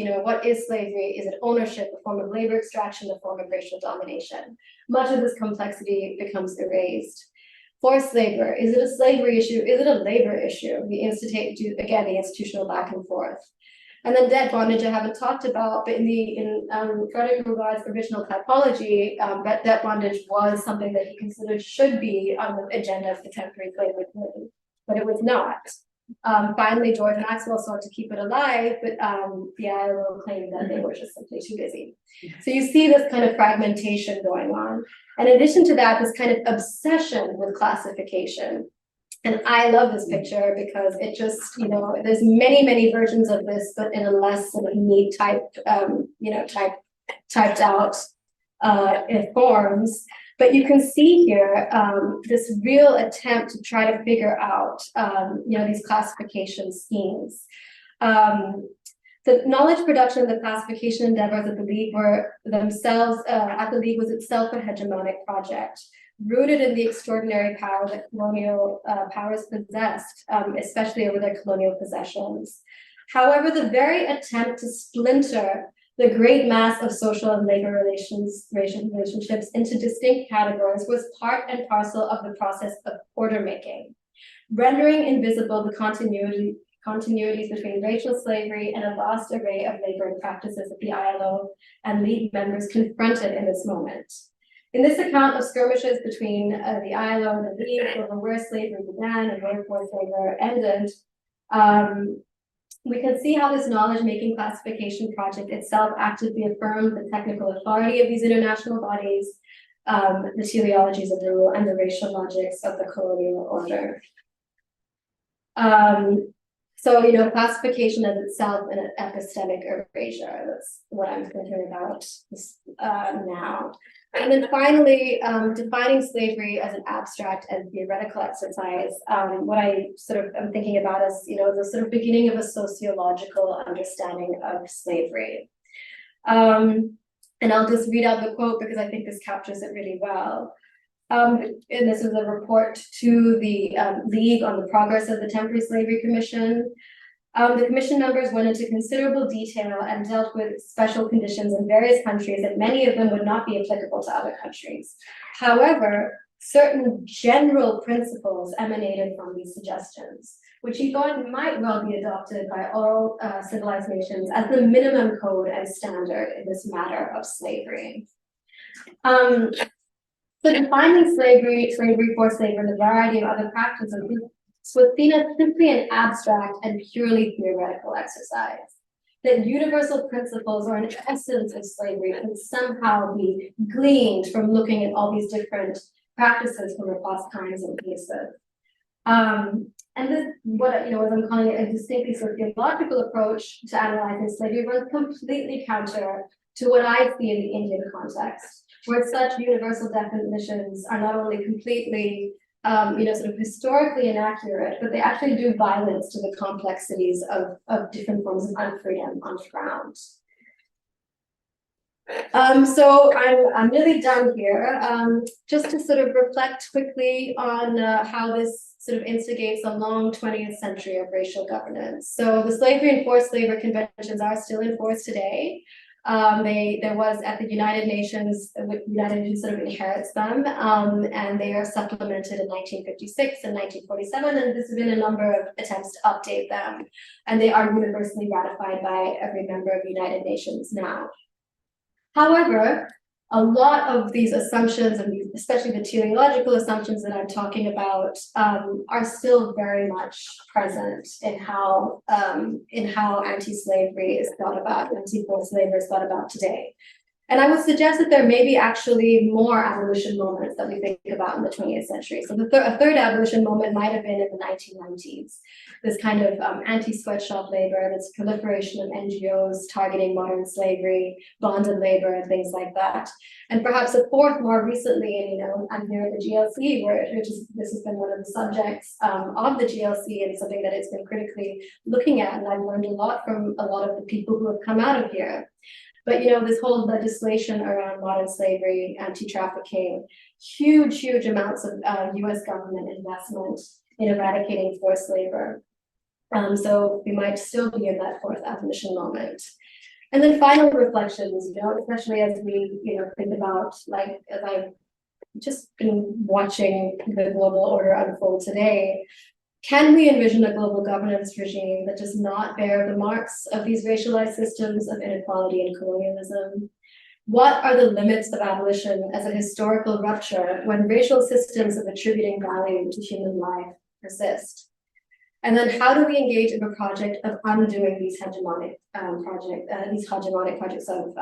slavery? Is it ownership, a form of labor extraction, a form of racial domination? Much of this complexity becomes erased. Forced labor, is it a slavery issue? Is it a labor issue? The institutional back and forth. And then debt bondage I haven't talked about, but in Frederick Lagarde's original typology, debt bondage was something that he considered should be on the agenda of the temporary slavery committee, but it was not. Finally, George Maxwell sought to keep it alive, but the ILO claimed that they were just simply too busy. So you see this kind of fragmentation going on. And in addition to that, this kind of obsession with classification. And I love this picture because it just, there's many versions of this, but in a less sort of neat typed out forms. But you can see here this real attempt to try to figure out, these classification schemes. The knowledge production and the classification endeavors of the League were themselves, at the League was itself a hegemonic project, rooted in the extraordinary power that colonial powers possessed, especially over their colonial possessions. However, the very attempt to splinter the great mass of social and labor relationships into distinct categories was part and parcel of the process of order making, rendering invisible the continuities between racial slavery and a vast array of labor practices that the ILO and League members confronted in this moment. In this account of skirmishes between the ILO and the League over where slavery began and where forced labor ended, we can see how this knowledge-making classification project itself actively affirmed the technical authority of these international bodies, the teleologies of the rule, and the racial logics of the colonial order. So, classification as itself an epistemic erasure. That's what I'm thinking about now. And then finally, defining slavery as an abstract and theoretical exercise. What I sort of am thinking about is, the sort of beginning of a sociological understanding of slavery. And I'll just read out the quote because I think this captures it really well. And this is a report to the League on the progress of the Temporary Slavery Commission. The commission members went into considerable detail and dealt with special conditions in various countries, and many of them would not be applicable to other countries. However, certain general principles emanated from these suggestions, which he thought might well be adopted by all civilized nations as the minimum code and standard in this matter of slavery. So defining slavery, forced labor, and a variety of other practices was seen as simply an abstract and purely theoretical exercise. That universal principles or an essence of slavery can somehow be gleaned from looking at all these different practices from across times and places. And this, what I'm calling it a distinctly sociological approach to analyzing slavery, runs completely counter to what I see in the Indian context, where such universal definitions are not only completely sort of historically inaccurate, but they actually do violence to the complexities of different forms of unfreedom on the ground. So I'm really done here. Just to sort of reflect quickly on how this sort of instigates a long 20th century of racial governance. So the slavery and forced labor conventions are still in force today. There was at the United Nations, United Nations sort of inherits them, and they are supplemented in 1956 and 1947, and there's been a number of attempts to update them, and they are universally ratified by every member of the United Nations now. However, a lot of these assumptions, and especially the teleological assumptions that I'm talking about, are still very much present in how anti-slavery is thought about, anti-forced labor is thought about today. And I would suggest that there may be actually more abolition moments that we think about in the 20th century. So a third abolition moment might have been in the 1990s. This kind of anti-sweatshop labor, this proliferation of NGOs targeting modern slavery, bonded labor, and things like that. And perhaps a fourth more recently, and I'm here at the GLC, this has been one of the subjects of the GLC and something that it's been critically looking at. And I've learned a lot from a lot of the people who have come out of here. But this whole legislation around modern slavery, anti-trafficking, huge amounts of US government investment in eradicating forced labor. So we might still be in that fourth abolition moment. And then final reflections, especially as we, think about, like, as I've just been watching the global order unfold today, can we envision a global governance regime that does not bear the marks of these racialized systems of inequality and colonialism? What are the limits of abolition as a historical rupture when racial systems of attributing value to human life persist? And then how do we engage in a project of undoing these hegemonic projects of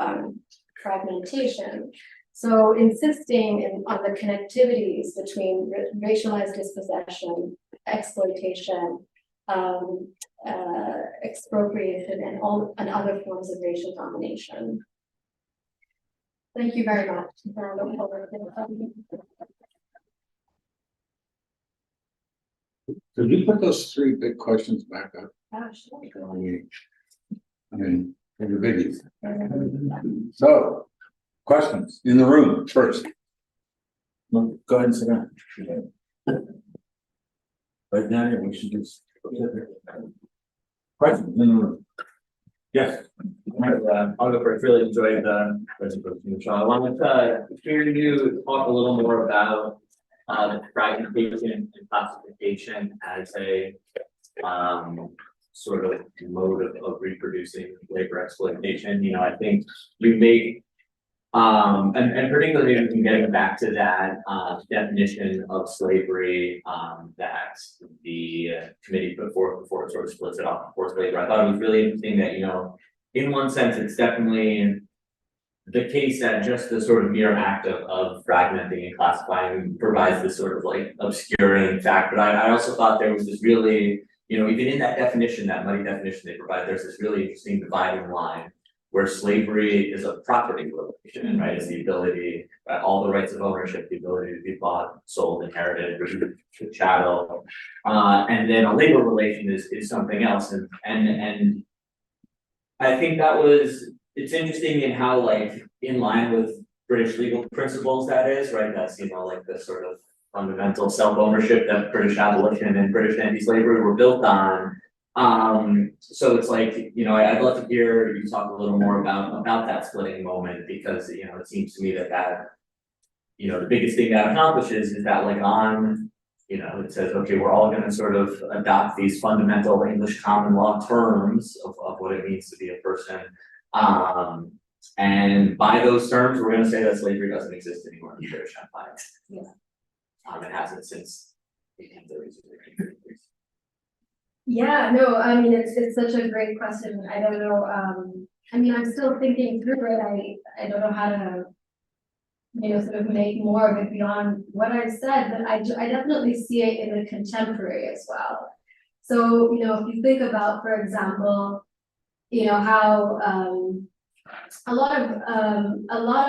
fragmentation? So insisting on the connectivities between racialized dispossession, exploitation, expropriation, and other forms of racial domination. Thank you very much. Could you put those three big questions back up? Sure. They're biggies. So, questions in the room first. Go ahead and sit down. Right now, we should just. Questions in the room? Yes. I'll go first. Really enjoyed the presentation, Mishal. I wanted to hear you talk a little more about the fragmentation and classification as a sort of mode of reproducing labor exploitation. You know, I think you make and particularly in getting back to that definition of slavery that the committee put forth before it sort of splits it off forced labor. I thought it was really interesting that, you know, in one sense, it's definitely the case that just the sort of mere act of fragmenting and classifying provides this sort of like obscuring fact. But I also thought there was this really, you know, even in that definition, that muddy definition they provide, there's this really interesting dividing line where slavery is a property relation, right? It's the ability, all the rights of ownership, the ability to be bought, sold, inherited, chattel. And then a labor relation is something else. And I think it's interesting in how, like, in line with British legal principles that is, right? That's, you know, like the sort of fundamental self-ownership that British abolition and British anti-slavery were built on. So it's like, you know, I'd love to hear you talk a little more about that splitting moment, because, you know, it seems to me that, you know, the biggest thing that accomplishes is that, like, on, you know, it says, okay, we're all gonna sort of adopt these fundamental English common law terms of what it means to be a person. And by those terms, we're gonna say that slavery doesn't exist anymore in the British Empire. Yeah. It hasn't since 1830s. Yeah, no, I mean, it's such a great question. I don't know, I mean, I'm still thinking through it. I don't know how to, you know, sort of make more of it beyond what I've said, but I definitely see it in the contemporary as well. So, you know, if you think about, for example, you know, how a lot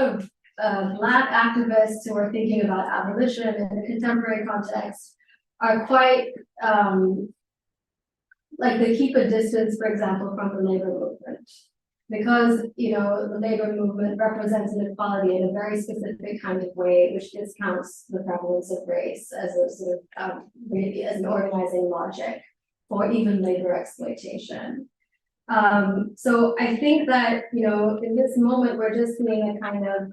of Black activists who are thinking about abolition in the contemporary context are quite like they keep a distance, for example, from the labor movement, because, you know, the labor movement represents inequality in a very specific kind of way, which discounts the prevalence of race as a sort of really as an organizing logic for even labor exploitation. So I think that, you know, in this moment, we're just seeing a kind of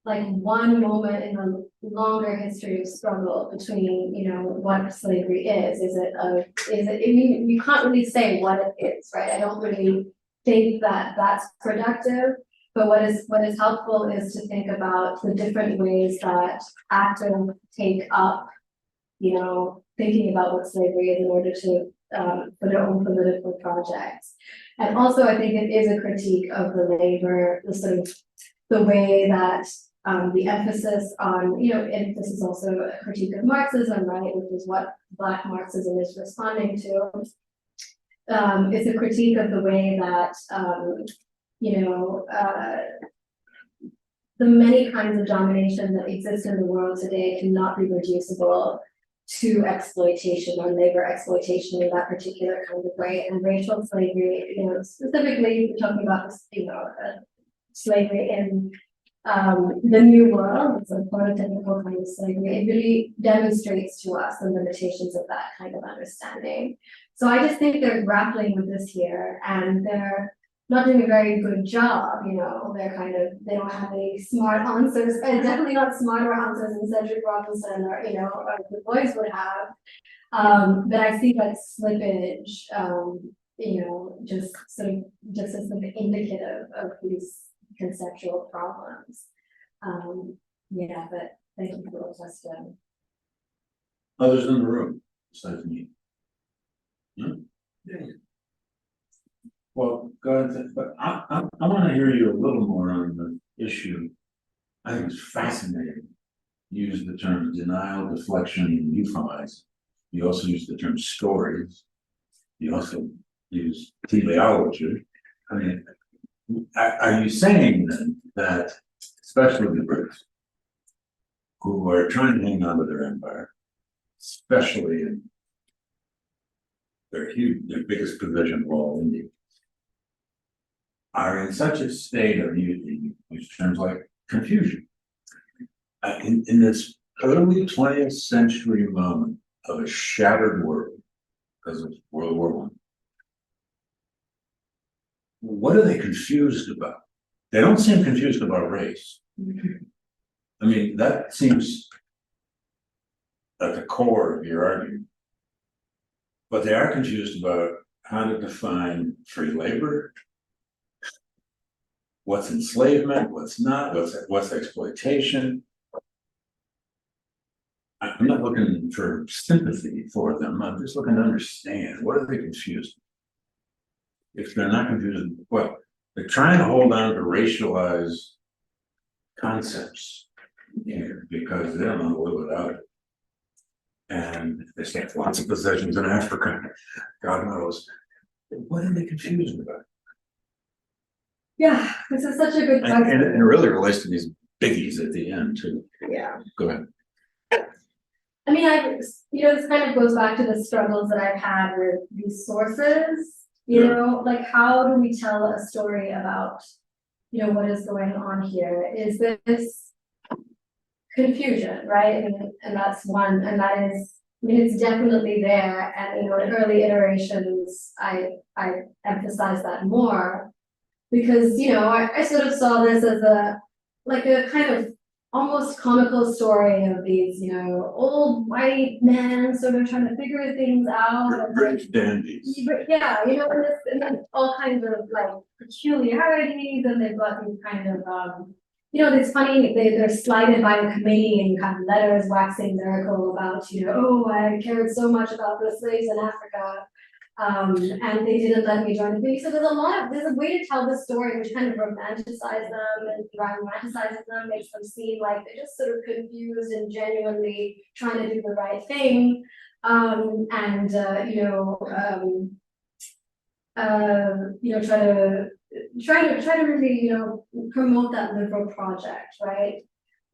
like one moment in a longer history of struggle between, you know, what slavery is. I mean, you can't really say what it is, right? I don't really think that that's productive, but what is helpful is to think about the different ways that actors take up, you know, thinking about what slavery is in order to for their own political projects. And also, I think it is a critique of the labor, the sort of the way that the emphasis on, you know, and this is also a critique of Marxism, right, which is what Black Marxism is responding to. It's a critique of the way that, you know, the many kinds of domination that exist in the world today cannot be reducible to exploitation or labor exploitation in that particular kind of way. And racial slavery, you know, specifically we're talking about this, you know, slavery in the New World, it's a prototypical kind of slavery. It really demonstrates to us the limitations of that kind of understanding. So I just think they're grappling with this here, and they're not doing a very good job. You know, they don't have any smart answers, and definitely not smarter answers than Cedric Robinson or, you know, or the boys would have. But I see that slippage, you know, just as something indicative of these conceptual problems. Yeah, but thank you for the question. Others in the room besides me? Yeah. Well, go ahead, but I want to hear you a little more on the issue. I think it's fascinating. You use the terms denial, deflection, and euphemize. You also use the term stories. You also use teleology. I mean, are you saying then that, especially the Brits, who are trying to hang on to their empire, especially in their biggest position of all India, are in such a state of use terms like confusion? In this early 20th century moment of a shattered world because of World War I, what are they confused about? They don't seem confused about race. I mean, that seems at the core of your argument. But they are confused about how to define free labor, what's enslavement, what's not, what's exploitation. I'm not looking for sympathy for them. I'm just looking to understand, what are they confused? If they're not confused, well, they're trying to hold on to racialized concepts here because they don't know to live without it. And they say lots of possessions in Africa, God knows. What are they confused about? Yeah, this is such a good And question. it really relates to these biggies at the end too. Yeah. Go ahead. I mean, this kind of goes back to the struggles that I've had with these sources, Yeah. like how do we tell a story about, what is going on here? Is this confusion, right? And that's one, and that is, it's definitely there. And, in early iterations, I emphasize that more because, I sort of saw this as a kind of almost comical story of these, old white men sort of trying to figure things out. British dandies. Yeah, and then all kinds of peculiarities, and they've got these kind of, it's funny, they're slighted by a committee and kind of letters waxing lyrical about, oh, I cared so much about the slaves in Africa. And they didn't let me join the committee. So there's a way to tell the story which kind of romanticizes them, makes them seem like they're just sort of confused and genuinely trying to do the right thing. Try to really, promote that liberal project, right?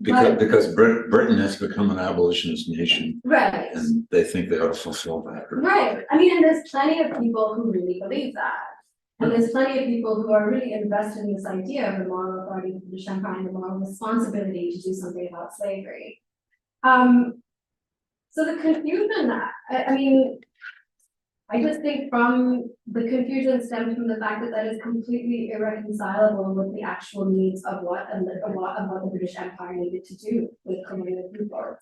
Because Britain has become an abolitionist nation. Right. And they think they ought to fulfill that. Right. I mean, and there's plenty of people who really believe that. And there's plenty of people who are really invested in this idea of the moral authority of the British Empire and the moral responsibility to do something about slavery. So the confusion I just think from the confusion stems from the fact that is completely irreconcilable with the actual needs of what the British Empire needed to do with colonial peoples.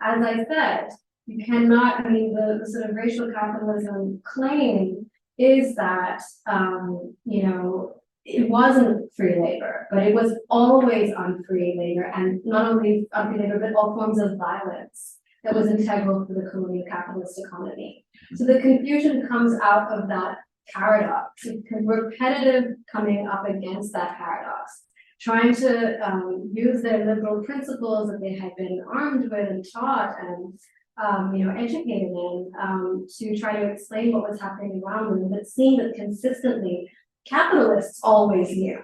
As I said, you cannot, the sort of racial capitalism claim is that, it wasn't free labor, but it was always unfree labor, and not only unfree labor, but all forms of violence that was integral to the colonial capitalist economy. So the confusion comes out of that paradox, repetitive coming up against that paradox, trying to use their liberal principles that they had been armed with and taught and educated in to try to explain what was happening around them, but seeing that consistently capitalists always knew.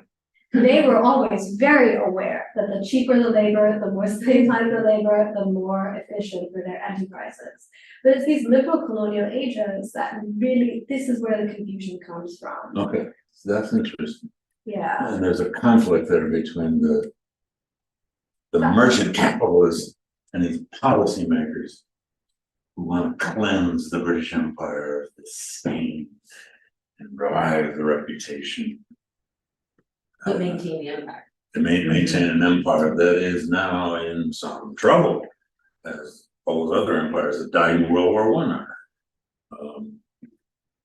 They were always very aware that the cheaper the labor, the more slave-like the labor, the more efficient for their enterprises. But it's these liberal colonial agents that really, this is where the confusion comes from. Okay, so that's interesting. Yeah. And there's a conflict there between the merchant capitalists and these policymakers who want to cleanse the British Empire of the stain and revive the reputation. To maintain the empire. To maintain an empire that is now in some trouble, as all those other empires that died in World War I are.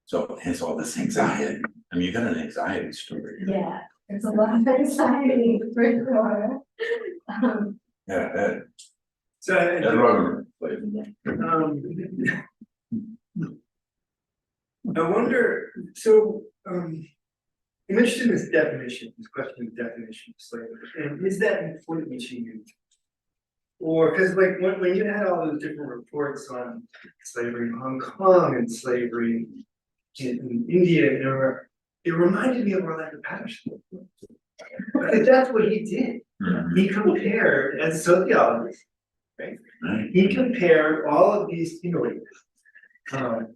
So hence all this anxiety. You got an anxiety story. Yeah, there's a lot of anxiety for sure. Yeah, So I wonder, I'm interested in this question of definition of slavery, and is that important to you? Or, because when you had all those different reports on slavery in Hong Kong and slavery in India and Europe, it reminded me of Orlando Patterson. Because that's what he did. He compared, as a sociologist, right? He compared all of these theories. For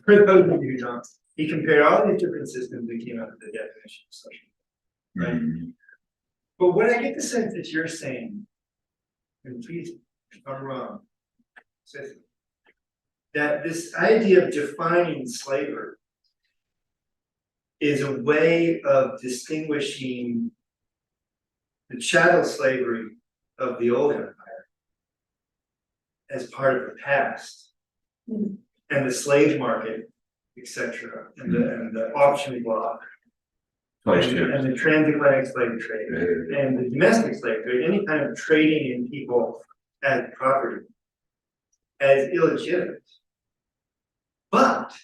those of you who don't, he compared all these different systems that came out of the definition of social, right? But what I get the sense that you're saying, and please if I'm wrong, that this idea of defining slavery is a way of distinguishing the chattel slavery of the old empire as part of the past, Mhm. and the slave market, etc., and the auction block, and the transatlantic slave trade, and the domestic slave trade, any kind of trading in people as property, as illegitimate. But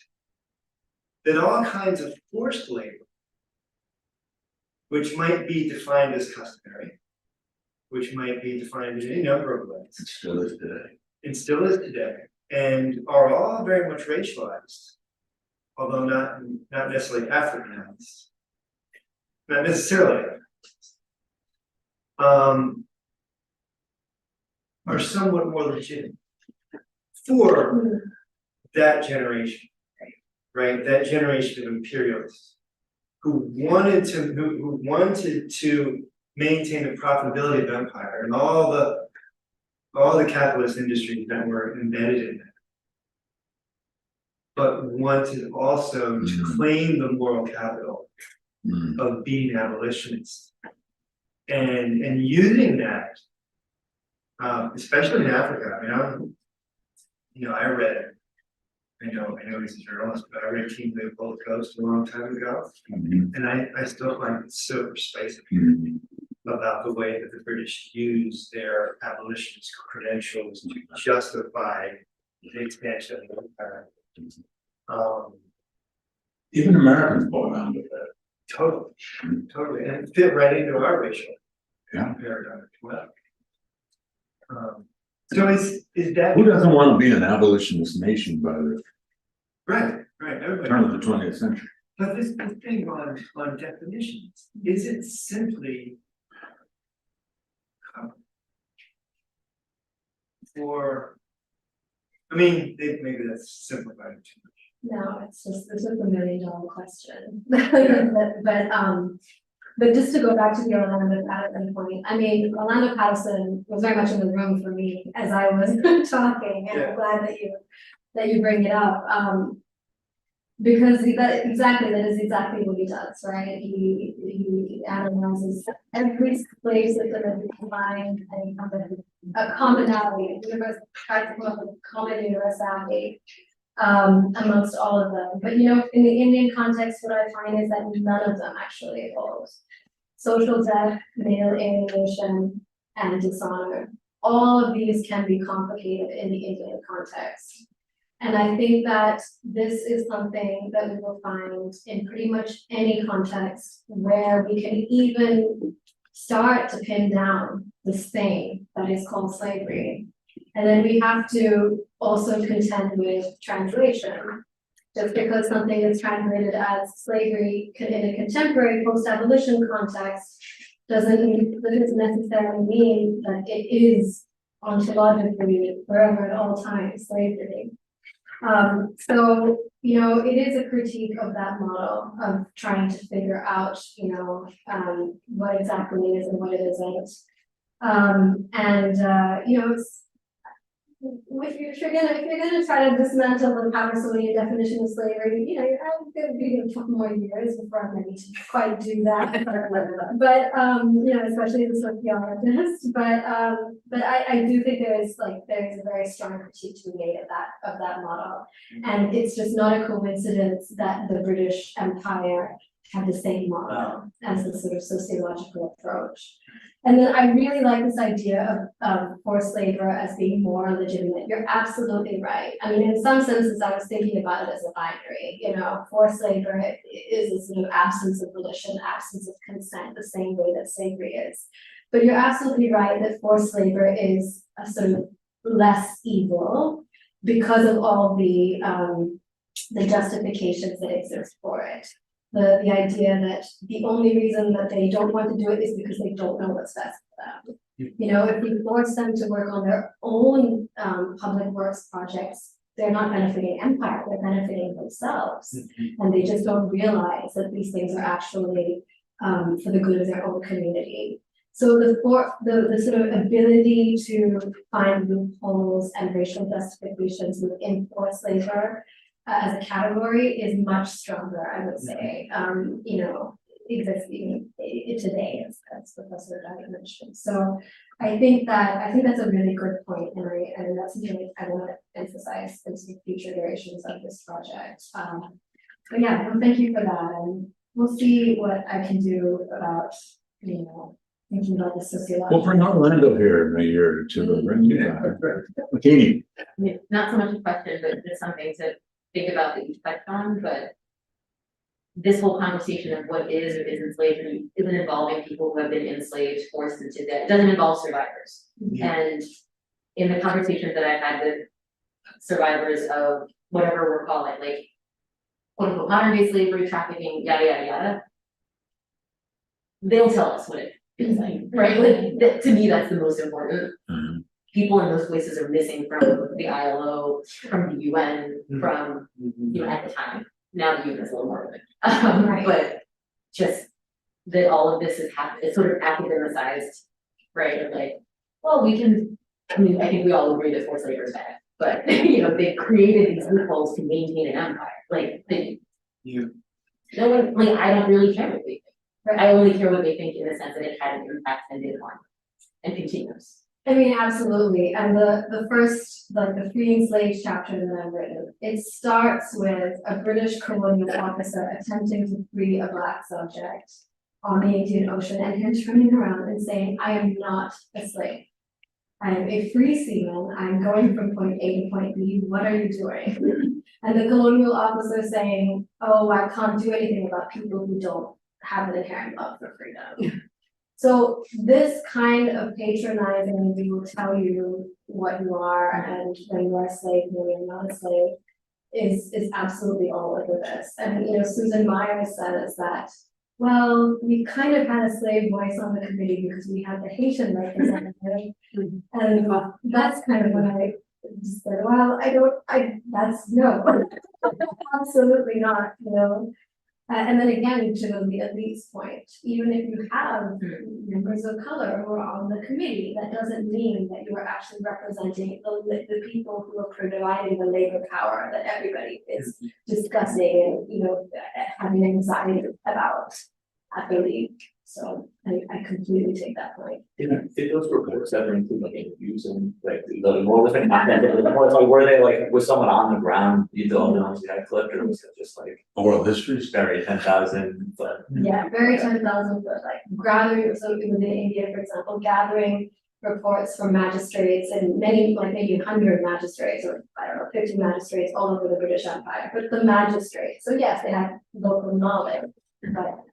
then all kinds of forced labor, which might be defined as customary, which might be defined in any number of ways, It still is today. and still is today, and are all very much racialized, although not necessarily Africanized, not necessarily Africanized, are somewhat more legitimate for that generation, right? That generation of imperialists who wanted to maintain the profitability of empire and all the capitalist industries that were embedded in that, but wanted also to claim the moral capital of being abolitionists, and using that, especially in Africa. I mean, I know he's a journalist, but I read King Leopold Ghost a long time ago, and I still find it so persuasive about the way that the British use their abolitionist credentials to justify the expansion of the empire. Even Americans bought onto that. Totally, and it fit right into our racial paradigm as well. So is that Who doesn't want to be an abolitionist nation by the right? Everybody. turn of the 20th century? But this thing on definitions, is it simply maybe that's simplified too much. No, it's just, this is $1 million question. But just to go back to the Orlando Patterson point, I mean, Orlando Patterson was very much in the room for me as I was talking, and I'm glad that you bring it up. Because that is exactly what he does, right? He analyzes every place that's going to find a commonality, tries to come up with common universality amongst all of them. But in the Indian context, what I find is that none of them actually hold. Social death, male alienation, and dishonor. All of these can be complicated in the Indian context. And I think that this is something that we will find in pretty much any context where we can even start to pin down this thing that is called slavery. And then we have to also contend with translation. Just because something is translated as slavery in a contemporary post-abolition context doesn't necessarily mean that it is ontologically forever at all times slavery. So, it is a critique of that model of trying to figure out, what exactly it is and what it isn't. It's, if you're gonna try to dismantle the Pattersonian definition of slavery, you're gonna be a couple more years before I'm ready to quite do that. But especially as a sociologist. But I do think there is a very strong critique to be made of that model, and it's just not a coincidence that the British Empire had the same model as the sort of sociological approach. And then I really like this idea of forced labor as being more legitimate. You're absolutely right. I mean, in some senses, I was thinking about it as a binary. Forced labor is a sort of absence of volition, absence of consent, the same way that slavery is. But you're absolutely right that forced labor is a sort of less evil because of all the justifications that exist for it. The idea that the only reason that they don't want to do it is because they don't know what's best for them. If you force them to work on their own public works projects, they're not benefiting empire, they're benefiting themselves. And they just don't realize that these things are actually for the good of their own community. So the sort of ability to find loopholes and racial justifications within forced labor as a category is much stronger, I would say, you know, existing today, as Professor Duggan mentioned. So I think that's a really good point, and that's something I want to emphasize in some future iterations of this project. But yeah, well, thank you for that, and we'll see what I can do about, you know, thinking about the sociological. Well, bring Orlando here in a year or two, bring you back. Katie. I mean, not so much a question, but just something to think about that you touched on, but this whole conversation of what is or isn't slavery isn't involving people who have been enslaved, forced into debt. It doesn't involve survivors. And in the conversations that I've had with survivors of whatever we're calling, like quote unquote modern day slavery, trafficking, yada yada yada, they'll tell us what it feels like, right? Like to me, that's the most important. People in those places are missing from the ILO, from the UN, from you know at the time. Now the UN is a little more of it, but just that all of this is happening. It's sort of academicized, right? Of like, well, we can. I mean, I think we all agree that forced labor is bad, but you know, they created these loopholes to maintain an empire. Like, no one, like, I don't really care what they think. Right? I only care what they think in the sense that it had an impact and did harm, and continues. I mean, absolutely, and the first, like the freeing slaves chapter that I've written, it starts with a British colonial officer attempting to free a Black subject on the Indian Ocean, and him turning around and saying, I am not a slave. I am a free seaman, I'm going from point A to point B, what are you doing? And the colonial officer saying, oh, I can't do anything about people who don't have an inherent love for freedom. So this kind of patronizing, we will tell you what you are, and when you are a slave, when you're not a slave, is absolutely all over this. And you know, Susan Myers says that, well, we kind of had a slave voice on the committee because we had the Haitian representative, and that's kind of when I just said, well, that's no, absolutely not, you know. And then again, to the elites point, even if you have members of color who are on the committee, that doesn't mean that you are actually representing the people who are providing the labor power that everybody is discussing and, you know, having anxiety about, I believe. So I completely take that point. Did those reports ever include like interviews and like the more living content of the reports, like were they like was someone on the ground, you don't know if you got clipped, or was it just like Oral histories? very 10,000 but Yeah, very 10,000 foot, like gathering, so within India, for example, gathering reports from magistrates and many, like maybe 100 magistrates, or I don't know, 50 magistrates all over the British Empire, but the magistrates, so yes, they have local knowledge, but.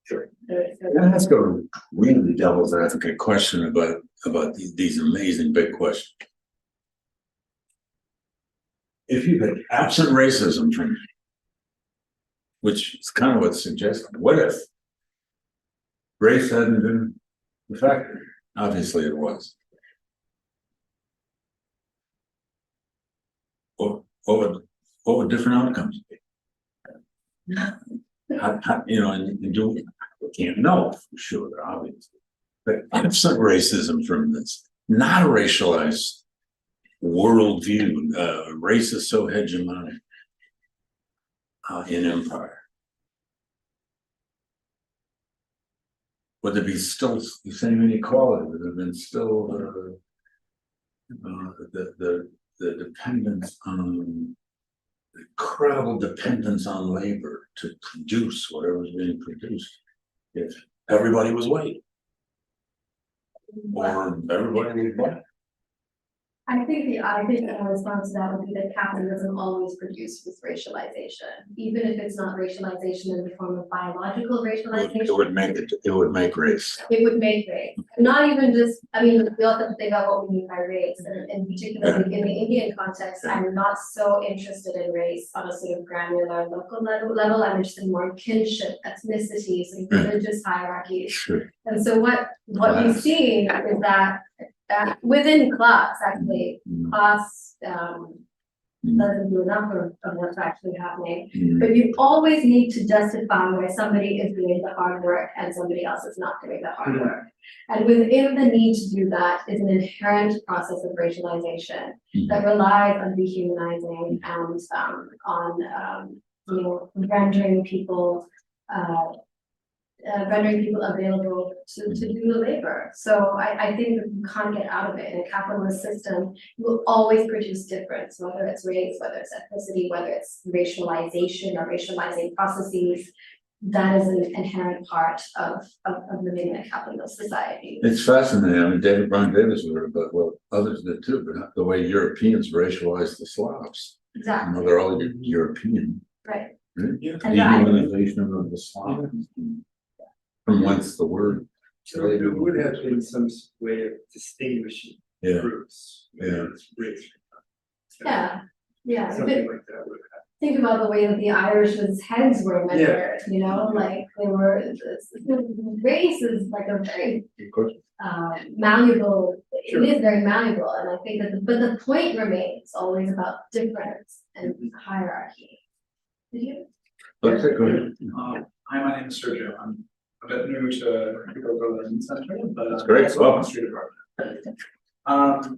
sure. Let us go really devil's advocate question about these amazing big questions. If you had absent racism from, which is kind of what's suggested, what if race hadn't been the factor? Obviously it was. What would different outcomes be? How, you know, and do we can't know for sure, obviously. But absent racism from this, not a racialized worldview, race is so hegemonic in empire. Would there be still the same inequality? Would there have been still the dependence on the incredible dependence on labor to produce whatever was being produced if everybody was white? Or everybody was black? I think the response to that would be that capitalism always produced with racialization, even if it's not racialization in the form of biological racialization. It would make race. It would make race. Not even just, I mean, we also have to think about what we mean by race, and in particular in the Indian context, I'm not so interested in race on a sort of granular local level. I'm interested in more kinship, ethnicity, sort of religious hierarchies. Sure. And so what we see is that within class, actually, class doesn't do enough of what's actually happening. Mm. But you always need to justify why somebody is doing the hard work and somebody else is not doing the hard work. And within the need to do that is an inherent process of racialization that relies on dehumanizing and on rendering people available to do the labor. So I think that you can't get out of it. In a capitalist system, you will always produce difference, whether it's race, whether it's ethnicity, whether it's racialization or racializing processes. That is an inherent part of living in a capitalist society. It's fascinating. I mean, David Brian Davis wrote about, well, others did too, but the way Europeans racialized the Slavs. Exactly. They're all European. Right. Right? Yeah. And that- Dehumanization of the Slavs. From whence the word. So there would have been some way of distinguishing Yeah. groups. Yeah. Race. Yeah. Yeah. Something like that would have. Think about the way that the Irish's heads were measured, like they were, race is like a very Of course. malleable, Sure. it is very malleable, and I think that, but the point remains always about difference and hierarchy. Did you? Okay, go ahead. Hi, my name is Sergio. I'm a bit new to Rico Learning Center, but That's great. also Welcome. on the street department.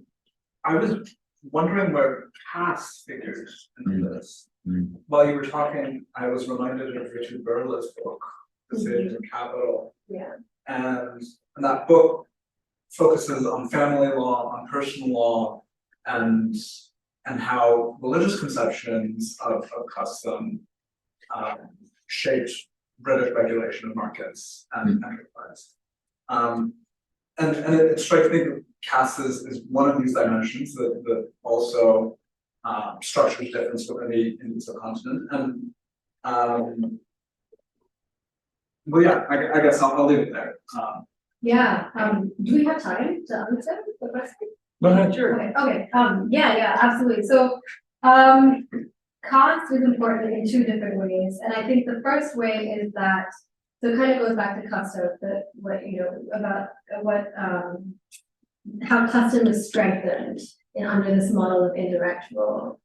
I was wondering where caste figures in this. Mm. While you were talking, I was reminded of Richard Burley's book, Decisions in Capital, Yeah. and that book focuses on family law, on personal law, and how religious conceptions of custom shaped British regulation of markets and enterprise. And it strikes me that caste is one of these dimensions that also structures difference within the subcontinent. And well, yeah, I guess I'll leave it there. Do we have time to answer the question? Go ahead. Okay, yeah, absolutely. So, cost is important in two different ways, and I think the first way is that, so it kind of goes back to custom, how custom is strengthened under this model of indirect rule.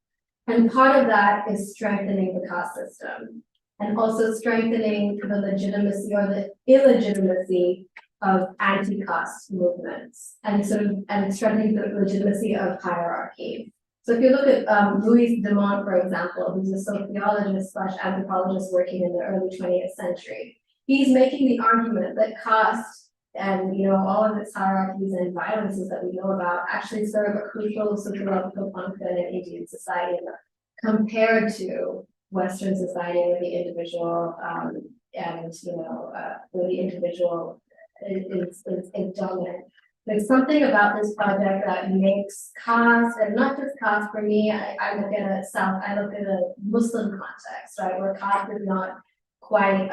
And part of that is strengthening the cost system, and also strengthening the legitimacy or the illegitimacy of anti-cost movements, and strengthening the legitimacy of hierarchy. So if you look at Louis Dumont, for example, who's a sociologist / anthropologist working in the early 20th century, he's making the argument that cost and all of its hierarchies and violences that we know about actually serve a crucial sociological function in Indian society compared to Western society, where the individual where the individual is dominant. There's something about this project that makes cost, and not just cost for me, I look at a Muslim context, right, where cost is not quite,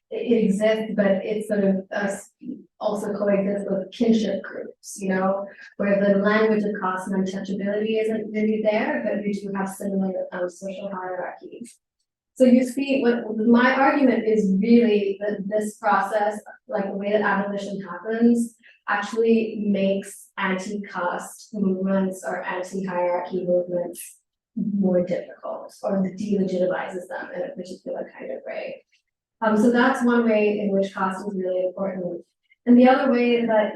it exists, but it's sort of also coexists with kinship groups, where the language of cost and untouchability isn't really there, but we do have similar social hierarchies. So you see, what my argument is really that this process, like the way that abolition happens, actually makes anti-cost movements or anti-hierarchy movements more difficult, or delegitimizes them in a particular kind of way. So that's one way in which cost is really important. And the other way is that,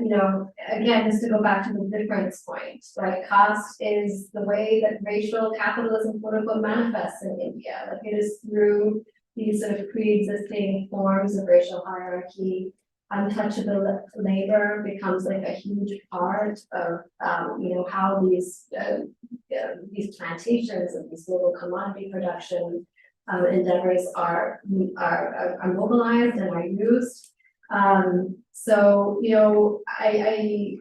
again, just to go back to the difference point, right? Cost is the way that racial capitalism, quote unquote, manifests in India. Like, it is through these sort of pre-existing forms of racial hierarchy. Untouchable labor becomes like a huge part of, how these plantations and these global commodity production endeavors are mobilized and are used. So, I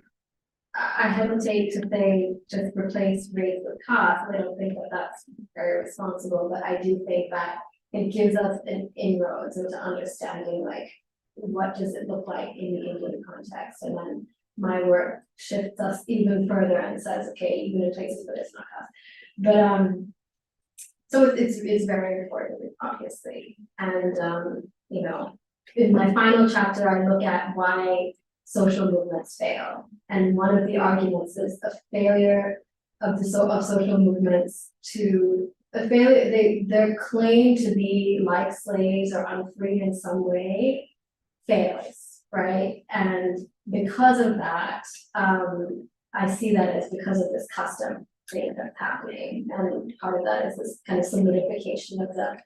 hesitate to say just replace race with cost. I don't think that that's very responsible, but I do think that it gives us an inroads into understanding, like, what does it look like in the Indian context, and then my work shifts us even further and says, okay, even in places where it's not cost. But so it's very important, obviously, and in my final chapter, I look at why social movements fail. And one of the arguments is a failure of social movements to their claim to be like slaves or unfree in some way fails, right? And because of that, I see that as because of this custom thing that's happening, and part of that is this kind of solidification of the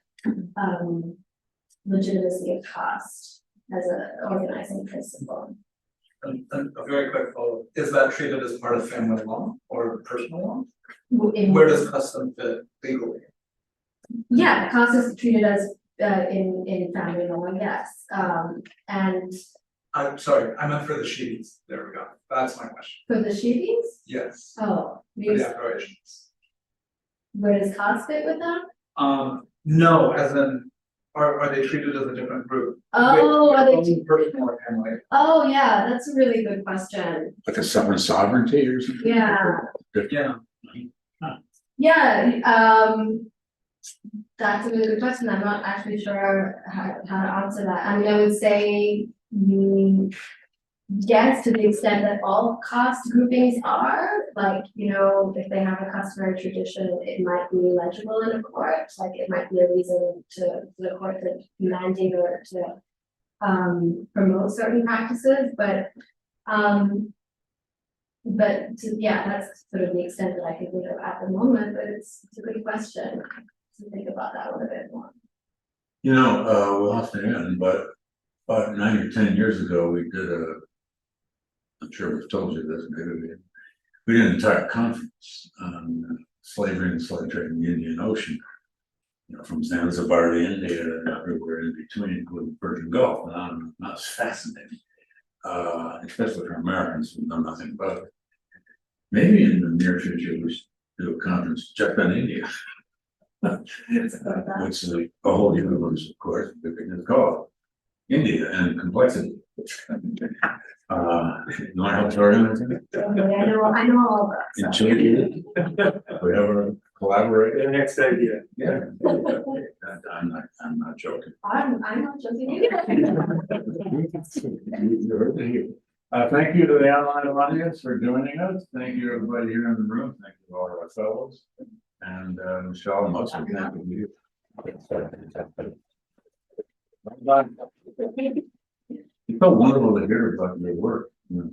legitimacy of cost as an organizing principle. And a very quick follow, is that treated as part of family law or personal law? Where does custom fit legally? Yeah, cost is treated as in family law, yes, and I'm sorry, I meant for the sheets, there we go, that's my question, for the sheathings, yes, oh, for the declarations. where does cost fit with them? No, as in, are they treated as a different group? Oh, are they? Only personal or family? Oh, yeah, that's a really good question. Like a sovereignty or something? Yeah. Yeah. Yeah, that's a really good question. I'm not actually sure how to answer that. I mean, I would say, yes, to the extent that all cost groupings are, like, you know, if they have a customary tradition, it might be legible in a court, like it might be a reason to the court to mandate or to promote certain practices, but yeah, that's sort of the extent that I can think of at the moment, but it's a good question to think about that one a bit more. You know, we'll have to end, but about 9 or 10 years ago, we did I'm sure we've told you this, maybe we did an entire conference on slavery and slave trade in the Indian Ocean. You know, from Zanzibar to India and everywhere in between, including the Persian Gulf, and that was fascinating. Especially for Americans who know nothing about it. Maybe in the near future, we should do a conference just on India. Which is a whole universe, of course, we can call it India and complexity. You want to help to organize it? I know all that. In Chile, we ever collaborate? The next idea. Yeah. I'm not joking. I'm not joking either. Thank you to the online audience for joining us. Thank you, everybody here in the room. Thank you to all of our fellows. And Mishal, mostly thank you. It's so wonderful to hear about your work. You know,